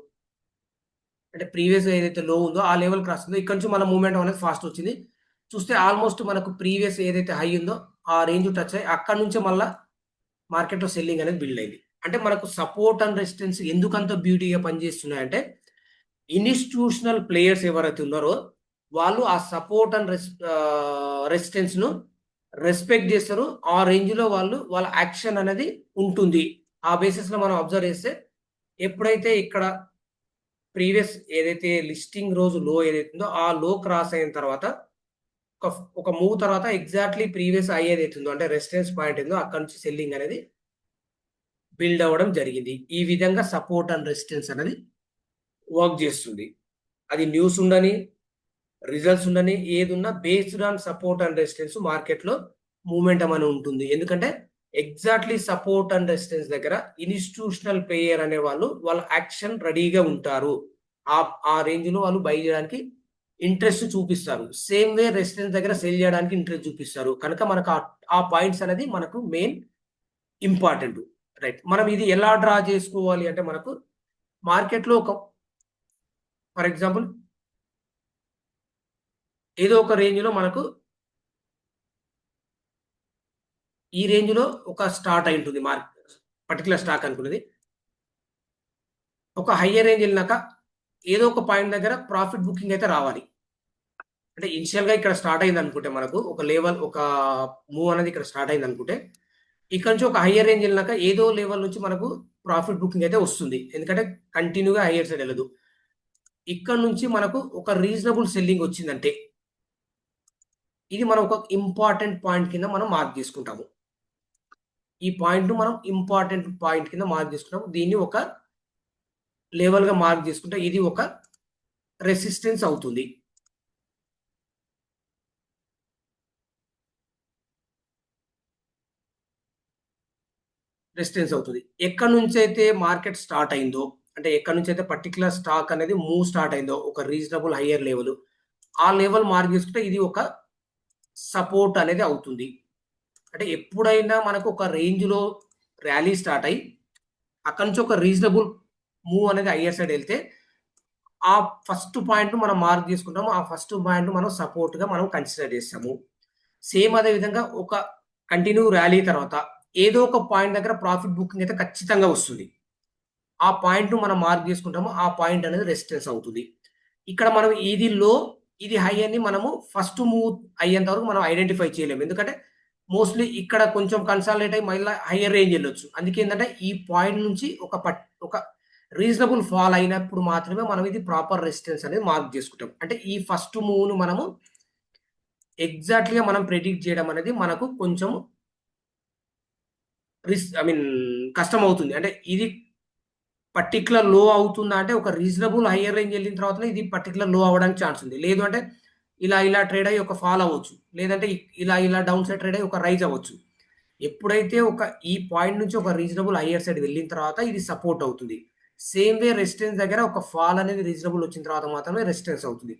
అంటే ప్రీవియస్ ఏదైతే లో ఉందో ఆ లెవెల్ క్రాస్ ఉందో, ఇక్కడ నుంచి మళ్ళీ మూవ్మెంట్ అనేది ఫాస్ట్ వచ్చింది. చూస్తే ఆల్మోస్ట్ మనకు ప్రీవియస్ ఏదైతే హై ఉందో ఆ రేంజ్ టచ్ అయ్యి అక్కడ నుంచే మళ్ళీ మార్కెట్లో సెల్లింగ్ అనేది బిల్డ్ అయింది. అంటే మనకు సపోర్ట్ అండ్ రెసిస్టెన్స్ ఎందుకంత బ్యూటీగా పనిచేస్తున్నాయంటే, ఇన్స్టిట్యూషనల్ ప్లేయర్స్ ఎవరైతే ఉన్నారో వాళ్ళు ఆ సపోర్ట్ అండ్ రెసిస్టెన్స్ ను రెస్పెక్ట్ చేస్తారు. ఆ రేంజ్ లో వాళ్ళ యాక్షన్ అనేది ఉంటుంది. ఆ బేసిస్ లో మనం అబ్జర్వ్ చేస్తే ఎప్పుడైతే ఇక్కడ ప్రీవియస్ ఏదైతే లిస్టింగ్ రోజు లో ఏదైతే ఉందో ఆ లో క్రాస్ అయిన తర్వాత ఒక మూవ్ తర్వాత ఎగ్జాక్ట్లీ ప్రీవియస్ హై ఏదైతే ఉందో అంటే రెసిస్టెన్స్ పాయింట్ ఉందో అక్కడ నుంచి సెల్లింగ్ అనేది బిల్డ్ అవ్వడం జరిగింది. ఈ విధంగా సపోర్ట్ అండ్ రెసిస్టెన్స్ అనేది వర్క్ చేస్తుంది. అది న్యూస్ ఉండని, రిజల్ట్స్ ఉండని, ఏదున్నా based on support and resistance మార్కెట్లో మూమెంటం అని ఉంటుంది. ఎందుకంటే ఎగ్జాక్ట్లీ సపోర్ట్ అండ్ రెసిస్టెన్స్ దగ్గర ఇన్స్టిట్యూషనల్ ప్లేయర్ అనే వాళ్ళ యాక్షన్ రెడీగా ఉంటారు. ఆ రేంజ్ లో వాళ్ళు బై చేయడానికి ఇంట్రెస్ట్ చూపిస్తారు. సేమ్ వే రెసిడెన్స్ దగ్గర సెల్ చేయడానికి ఇంట్రెస్ట్ చూపిస్తారు. కనుక మనకు ఆ పాయింట్స్ అనేది మనకు మెయిన్ ఇంపార్టెంట్. రైట్, మనం ఇది ఎలా డ్రా చేసుకోవాలి అంటే మనకు మార్కెట్లో ఒక ఫర్ ఎగ్జాంపుల్ ఏదో ఒక రేంజ్ లో మనకు ఈ రేంజ్ లో ఒక స్టార్ట్ అయి ఉంటుంది మార్కెట్, పర్టికులర్ స్టాక్ అనుకున్నది ఒక హయ్యర్ రేంజ్ వెళ్ళినాక ఏదో ఒక పాయింట్ దగ్గర ప్రాఫిట్ బుకింగ్ అయితే రావాలి. అంటే ఇనిషియల్ గా ఇక్కడ స్టార్ట్ అయింది అనుకుంటే మనకు ఒక లెవెల్ ఒక మూవ్ అనేది ఇక్కడ స్టార్ట్ అయింది అనుకుంటే ఇక్కడ నుంచి ఒక హయ్యర్ రేంజ్ వెళ్ళినాక ఏదో లెవెల్ నుంచి మనకు ప్రాఫిట్ బుకింగ్ అయితే వస్తుంది. ఎందుకంటే కంటిన్యూగా హయ్యర్ సైడ్ వెళ్ళదు. ఇక్కడ నుంచి మనకు ఒక రీజనబుల్ సెల్లింగ్ వచ్చిందంటే ఇది మనం ఒక ఇంపార్టెంట్ పాయింట్ కింద మనం మార్క్ చేసుకుంటాము. ఈ పాయింట్ ను మనం ఇంపార్టెంట్ పాయింట్ కింద మార్క్ చేసుకుంటాము. దీన్ని ఒక లెవెల్ గా మార్క్ చేసుకుంటే ఇది ఒక రెసిస్టెన్స్ అవుతుంది. రెసిస్టెన్స్ అవుతుంది. ఎక్కడి నుంచి అయితే మార్కెట్ స్టార్ట్ అయిందో, అంటే ఎక్కడి నుంచి అయితే పర్టికులర్ స్టాక్ అనేది మూవ్ స్టార్ట్ అయిందో ఒక రీజనబుల్ హయ్యర్ లెవెల్, ఆ లెవెల్ మార్క్ చేసుకుంటే ఇది ఒక సపోర్ట్ అనేది అవుతుంది. అంటే ఎప్పుడైనా మనకు ఒక రేంజ్ లో ర్యాలీ స్టార్ట్ అయ్యి అక్కడి నుంచి ఒక రీజనబుల్ మూవ్ అనేది హయ్యర్ సైడ్ వెళ్తే ఆ ఫస్ట్ పాయింట్ మనం మార్క్ చేసుకుంటాము. ఆ ఫస్ట్ పాయింట్ మనం సపోర్ట్ గా మనం కన్సిడర్ చేస్తాము. సేమ్ అదే విధంగా ఒక కంటిన్యూ ర్యాలీ తర్వాత ఏదో ఒక పాయింట్ దగ్గర ప్రాఫిట్ బుకింగ్ అయితే ఖచ్చితంగా వస్తుంది. ఆ పాయింట్ ను మనం మార్క్ చేసుకుంటాము. ఆ పాయింట్ అనేది రెసిస్టెన్స్ అవుతుంది. ఇక్కడ మనం ఇది లో ఇది హై అని మనము ఫస్ట్ మూవ్ అయ్యేంత వరకు మనం ఐడెంటిఫై చేయలేము. ఎందుకంటే మోస్ట్లీ ఇక్కడ కొంచెం కన్సాలిడేట్ అయ్యి మళ్ళీ హయ్యర్ రేంజ్ వెళ్ళొచ్చు. అందుకే ఏంటంటే ఈ పాయింట్ నుంచి ఒక రీజనబుల్ ఫాల్ అయినప్పుడు మాత్రమే మనం ఇది ప్రాపర్ రెసిస్టెన్స్ అనేది మార్క్ చేసుకుంటాం. అంటే ఈ ఫస్ట్ మూవ్ ను మనము ఎగ్జాక్ట్‌గా మనం ప్రెడిక్ట్ చేయడం అనేది మనకు కొంచెం కష్టమవుతుంది. అంటే ఇది పర్టిక్యులర్ లో అవుతుందా అంటే ఒక రీజనబుల్ హయ్యర్ రేంజ్ వెళ్ళిన తర్వాతనే ఇది పర్టిక్యులర్ లో అవ్వడానికి ఛాన్స్ ఉంది. లేదు అంటే ఇలా ట్రేడ్ అయ్యి ఒక ఫాల్ అవ్వచ్చు. లేదంటే ఇలా డౌన్ సైడ్ ట్రేడ్ అయ్యి ఒక రైజ్ అవ్వచ్చు. ఎప్పుడైతే ఈ పాయింట్ నుంచి ఒక రీజనబుల్ హయ్యర్ సైడ్ వెళ్ళిన తర్వాత ఇది సపోర్ట్ అవుతుంది. సేమ్ వే రెసిస్టెన్స్ దగ్గర ఒక ఫాల్ అనేది రీజనబుల్ వచ్చిన తర్వాత మాత్రమే రెసిస్టెన్స్ అవుతుంది.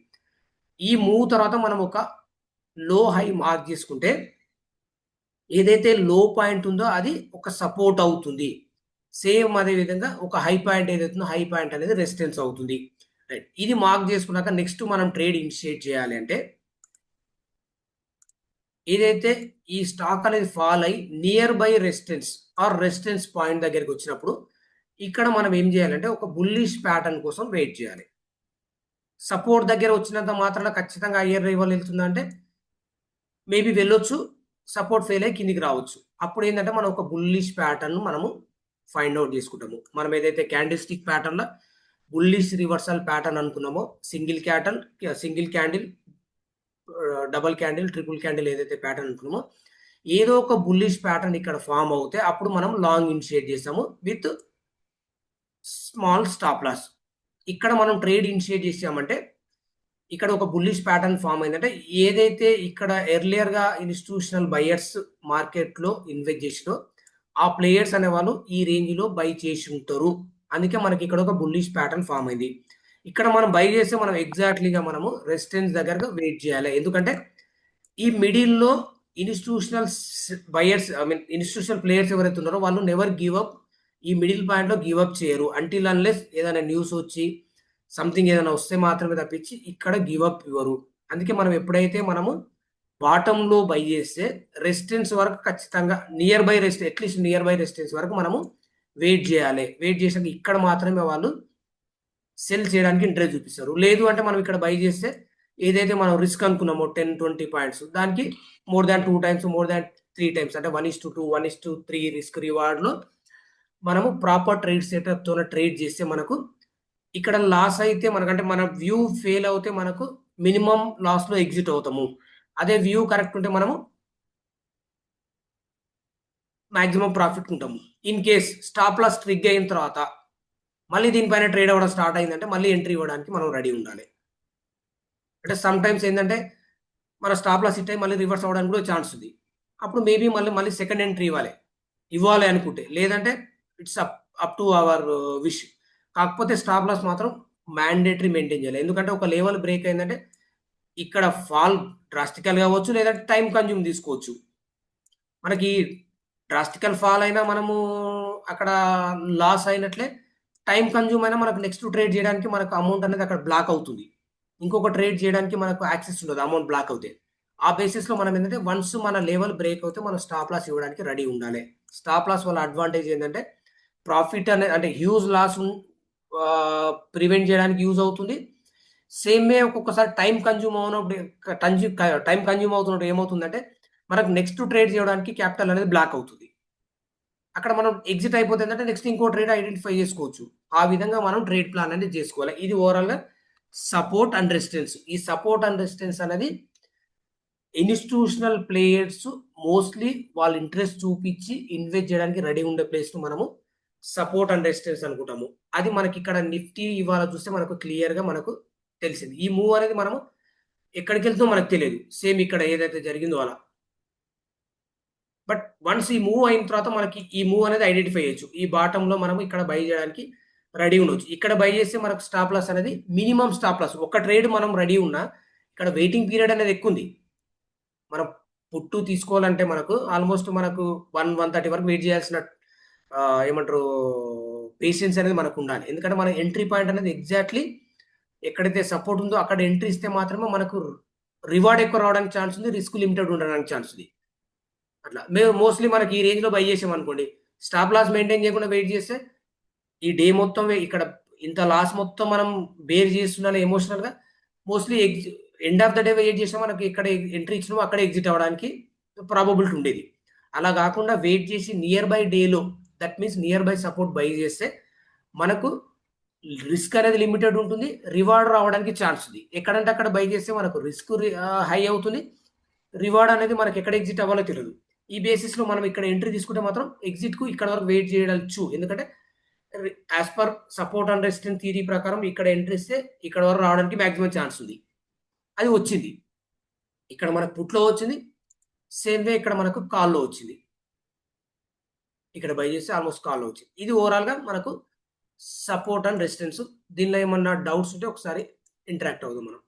ఈ మూవ్ తర్వాత మనం ఒక లో హై మార్క్ చేసుకుంటే ఏదైతే లో పాయింట్ ఉందో అది ఒక సపోర్ట్ అవుతుంది. సేమ్ అదే విధంగా ఒక హై పాయింట్ ఏదైతుందో హై పాయింట్ అనేది రెసిస్టెన్స్ అవుతుంది. రైట్, ఇది మార్క్ చేసుకున్నాక నెక్స్ట్ మనం ట్రేడ్ ఇనిషియేట్ చేయాలి అంటే ఏదైతే ఈ స్టాక్ అనేది ఫాల్ అయి near by resistance or resistance point దగ్గరికి వచ్చినప్పుడు ఇక్కడ మనం ఏం చేయాలంటే ఒక బుల్లిష్ ప్యాటర్న్ కోసం వెయిట్ చేయాలి. సపోర్ట్ దగ్గర వచ్చినంత మాత్రాన ఖచ్చితంగా హయ్యర్ లెవెల్ వెళ్తుందా అంటే మేబీ వెళ్ళొచ్చు. సపోర్ట్ ఫెయిల్ అయ్యి కిందికి రావచ్చు. అప్పుడు ఏంటంటే మనం ఒక బుల్లిష్ ప్యాటర్న్ మనము ఫైండ్ అవుట్ చేసుకుంటాము. మనం ఏదైతే క్యాండిల్ స్టిక్ ప్యాటర్న్ లో బుల్లిష్ రివర్సల్ ప్యాటర్న్ అనుకున్నామో single candle double candle triple candle ఏదైతే ప్యాటర్న్ అనుకున్నామో ఏదో ఒక బుల్లిష్ ప్యాటర్న్ ఇక్కడ ఫామ్ అవుతే అప్పుడు మనం లాంగ్ ఇనిషియేట్ చేస్తాము విత్ స్మాల్ స్టాప్ లాస్. ఇక్కడ మనం ట్రేడ్ ఇనిషియేట్ చేసామంటే ఇక్కడ ఒక బుల్లిష్ ప్యాటర్న్ ఫామ్ అయిందంటే ఏదైతే ఇక్కడ ఎర్లియర్ గా ఇన్స్టిట్యూషనల్ బయర్స్ మార్కెట్ లో ఇన్వెస్ట్ చేసినో ఆ ప్లేయర్స్ అనే వాళ్ళు ఈ రేంజ్ లో బై చేసి ఉంటారు అందుకే మనకి ఇక్కడ ఒక బుల్లిష్ ప్యాటర్న్ ఫామ్ అయింది. ఇక్కడ మనం బై చేస్తే మనం ఎగ్జాక్ట్లీగా మనము రెసిస్టెన్స్ దగ్గరగా వెయిట్ చేయాలి. ఎందుకంటే ఈ మిడిల్లో institutional buyers I mean institutional players ఎవరైతే ఉన్నారో వాళ్ళు నెవర్ గివ్ అప్. ఈ మిడిల్ పాయింట్లో గివ్ అప్ చేయరు అంటిల్ అన్లెస్ ఏదైనా న్యూస్ వచ్చి సంథింగ్ ఏదైనా వస్తే మాత్రమే తప్పించి ఇక్కడ గివ్ అప్ ఇవ్వరు. అందుకే మనం ఎప్పుడైతే మనము బాటంలో బై చేస్తే రెసిస్టెన్స్ వరకు ఖచ్చితంగా near by resistance at least near by resistance వరకు మనము వెయిట్ చేయాలి. వెయిట్ చేసాక ఇక్కడ మాత్రమే వాళ్ళు సెల్ చేయడానికి ఇంట్రెస్ట్ చూపిస్తారు. లేదు అంటే మనం ఇక్కడ బై చేస్తే ఏదైతే మనం రిస్క్ అనుకున్నామో 10-20 పాయింట్స్ దానికి more than 2 times more than 3 times అంటే 1:2 1:3 రిస్క్ రివార్డ్లో మనము ప్రాపర్ ట్రేడ్ సెటప్తో ట్రేడ్ చేస్తే మనకు ఇక్కడ లాస్ అయితే మనకంటే మన వ్యూ ఫెయిల్ అవుతే మనకు మినిమం లాస్లో ఎగ్జిట్ అవుతాము. అదే వ్యూ కరెక్ట్ ఉంటే మనము మాక్సిమం ప్రాఫిట్ ఉంటాము. ఇన్ కేస్ స్టాప్ లాస్ ట్రిగ్ అయిన తర్వాత మళ్ళీ దీనిపైన ట్రేడ్ అవ్వడం స్టార్ట్ అయిందంటే మళ్ళీ ఎంట్రీ ఇవ్వడానికి మనం రెడీ ఉండాలి. అంటే సమ్ టైమ్స్ ఏంటంటే మన స్టాప్ లాస్ హిట్ అయ్యి మళ్ళీ రివర్స్ అవ్వడానికి కూడా ఛాన్స్ ఉంది. అప్పుడు మేబీ మళ్ళీ సెకండ్ ఎంట్రీ ఇవ్వాలి అనుకుంటే, లేదంటే it's up to our wish. కాకపోతే స్టాప్ లాస్ మాత్రం మ్యాండేటరీ మెయింటైన్ చేయాలి. ఎందుకంటే ఒక లెవెల్ బ్రేక్ అయిందంటే ఇక్కడ ఫాల్ డ్రాస్టికల్ కావచ్చు, లేదంటే టైం కన్జ్యూమ్ తీసుకోవచ్చు. మనకి డ్రాస్టికల్ ఫాల్ అయినా మనము అక్కడ లాస్ అయినట్లే, టైం కన్జ్యూమ్ అయినా మనకు నెక్స్ట్ ట్రేడ్ చేయడానికి మనకు అమౌంట్ అనేది అక్కడ బ్లాక్ అవుతుంది. ఇంకొక ట్రేడ్ చేయడానికి మనకు యాక్సెస్ ఉండదు అమౌంట్ బ్లాక్ అవుతే. ఆ బేసిస్లో మనం ఏంటంటే వన్స్ మన లెవెల్ బ్రేక్ అవుతే మనం స్టాప్ లాస్ ఇవ్వడానికి రెడీ ఉండాలి. స్టాప్ లాస్ వల్ల అడ్వాంటేజ్ ఏంటంటే ప్రాఫిట్ అనేది అంటే హ్యూజ్ లాస్ ప్రివెంట్ చేయడానికి యూజ్ అవుతుంది. సేమ్ వే ఒక్కొక్కసారి టైం కన్జ్యూమ్ అవుతున్నప్పుడు ఏమవుతుందంటే మనకు నెక్స్ట్ ట్రేడ్ చేయడానికి క్యాపిటల్ అనేది బ్లాక్ అవుతుంది. అక్కడ మనం ఎగ్జిట్ అయిపోతే ఏంటంటే నెక్స్ట్ ఇంకో ట్రేడ్ ఐడెంటిఫై చేసుకోవచ్చు. ఆ విధంగా మనం ట్రేడ్ ప్లాన్ అనేది చేసుకోవాలి. ఇది ఓవరాల్గా సపోర్ట్ అండ్ రెసిస్టెన్స్. ఈ సపోర్ట్ అండ్ రెసిస్టెన్స్ అనేది ఇన్స్టిట్యూషనల్ ప్లేయర్స్ మోస్ట్లీ వాళ్ళ ఇంట్రెస్ట్ చూపించి ఇన్వెస్ట్ చేయడానికి రెడీ ఉండే ప్లేస్ను మనము సపోర్ట్ అండ్ రెసిస్టెన్స్ అనుకుంటాము. అది మనకి ఇక్కడ నిఫ్టీ ఇవాళ చూస్తే మనకు క్లియర్గా మనకు తెలిసింది. ఈ మూవ్ అనేది మనము ఎక్కడికి వెళ్తుందో మనకు తెలియదు. సేమ్ ఇక్కడ ఏదైతే జరిగిందో అలా. బట్ వన్స్ ఈ మూవ్ అయిన తర్వాత మనకి ఈ మూవ్ అనేది ఐడెంటిఫై చేయొచ్చు. ఈ బాటంలో మనం ఇక్కడ బై చేయడానికి రెడీ ఉండొచ్చు. ఇక్కడ బై చేస్తే మనకు స్టాప్ లాస్ అనేది మినిమం స్టాప్ లాస్. ఒక ట్రేడ్ మనం రెడీ ఉన్నా ఇక్కడ వెయిటింగ్ పీరియడ్ అనేది ఎక్కువ ఉంది. మనం పుట్టు తీసుకోవాలంటే మనకు ఆల్మోస్ట్ మనకు 130 వరకు వెయిట్ చేయాల్సిన ఏమంటారు పేషెన్స్ అనేది మనకు ఉండాలి. ఎందుకంటే మన ఎంట్రీ పాయింట్ అనేది ఎగ్జాక్ట్లీ ఎక్కడైతే సపోర్ట్ ఉందో అక్కడ ఎంట్రీ ఇస్తే మాత్రమే మనకు రివార్డ్ ఎక్కువ రావడానికి ఛాన్స్ ఉంది, రిస్క్ లిమిటెడ్ ఉండడానికి ఛాన్స్ ఉంది. అట్లా మేము మోస్ట్లీ మనకి ఈ రేంజ్లో బై చేసాం అనుకోండి, స్టాప్ లాస్ మెయింటైన్ చేయకుండా వెయిట్ చేస్తే ఈ డే మొత్తం ఇక్కడ ఇంత లాస్ మొత్తం మనం బేర్ చేస్తున్నాం ఎమోషనల్గా. Mostly end of the day wait చేసినా మనకి ఇక్కడ ఎంట్రీ ఇచ్చినామో అక్కడే ఎగ్జిట్ అవ్వడానికి ప్రాబబిలిటీ ఉండేది. అలా కాకుండా వెయిట్ చేసి నియర్ బై డేలో that means near by support by చేస్తే మనకు రిస్క్ అనేది లిమిటెడ్ ఉంటుంది, రివార్డ్ రావడానికి ఛాన్స్ ఉంది. ఎక్కడంటే అక్కడ బై చేస్తే మనకు రిస్క్ హై అవుతుంది, రివార్డ్ అనేది మనకి ఎక్కడ ఎగ్జిట్ అవ్వాలో తెలియదు. ఈ బేసిస్లో మనం ఇక్కడ ఎంట్రీ తీసుకుంటే మాత్రం ఎగ్జిట్కు ఇక్కడ వరకు వెయిట్ చేయవచ్చు. ఎందుకంటే as per support and resistance theory ప్రకారం ఇక్కడ ఎంట్రీ ఇస్తే ఇక్కడ వరకు రావడానికి మ్యాక్సిమం ఛాన్స్ ఉంది. అది వచ్చింది. ఇక్కడ మనకు పుట్లో వచ్చింది, సేమ్ వే ఇక్కడ మనకు కాల్లో వచ్చింది. ఇక్కడ బై చేస్తే ఆల్మోస్ట్ కాల్లో వచ్చింది. ఇది ఓవరాల్గా మనకు సపోర్ట్ అండ్ రెసిస్టెన్స్. దీనిలో ఏమన్నా డౌట్స్ ఉంటే ఒకసారి ఇంటరాక్ట్ అవుదాం మనం.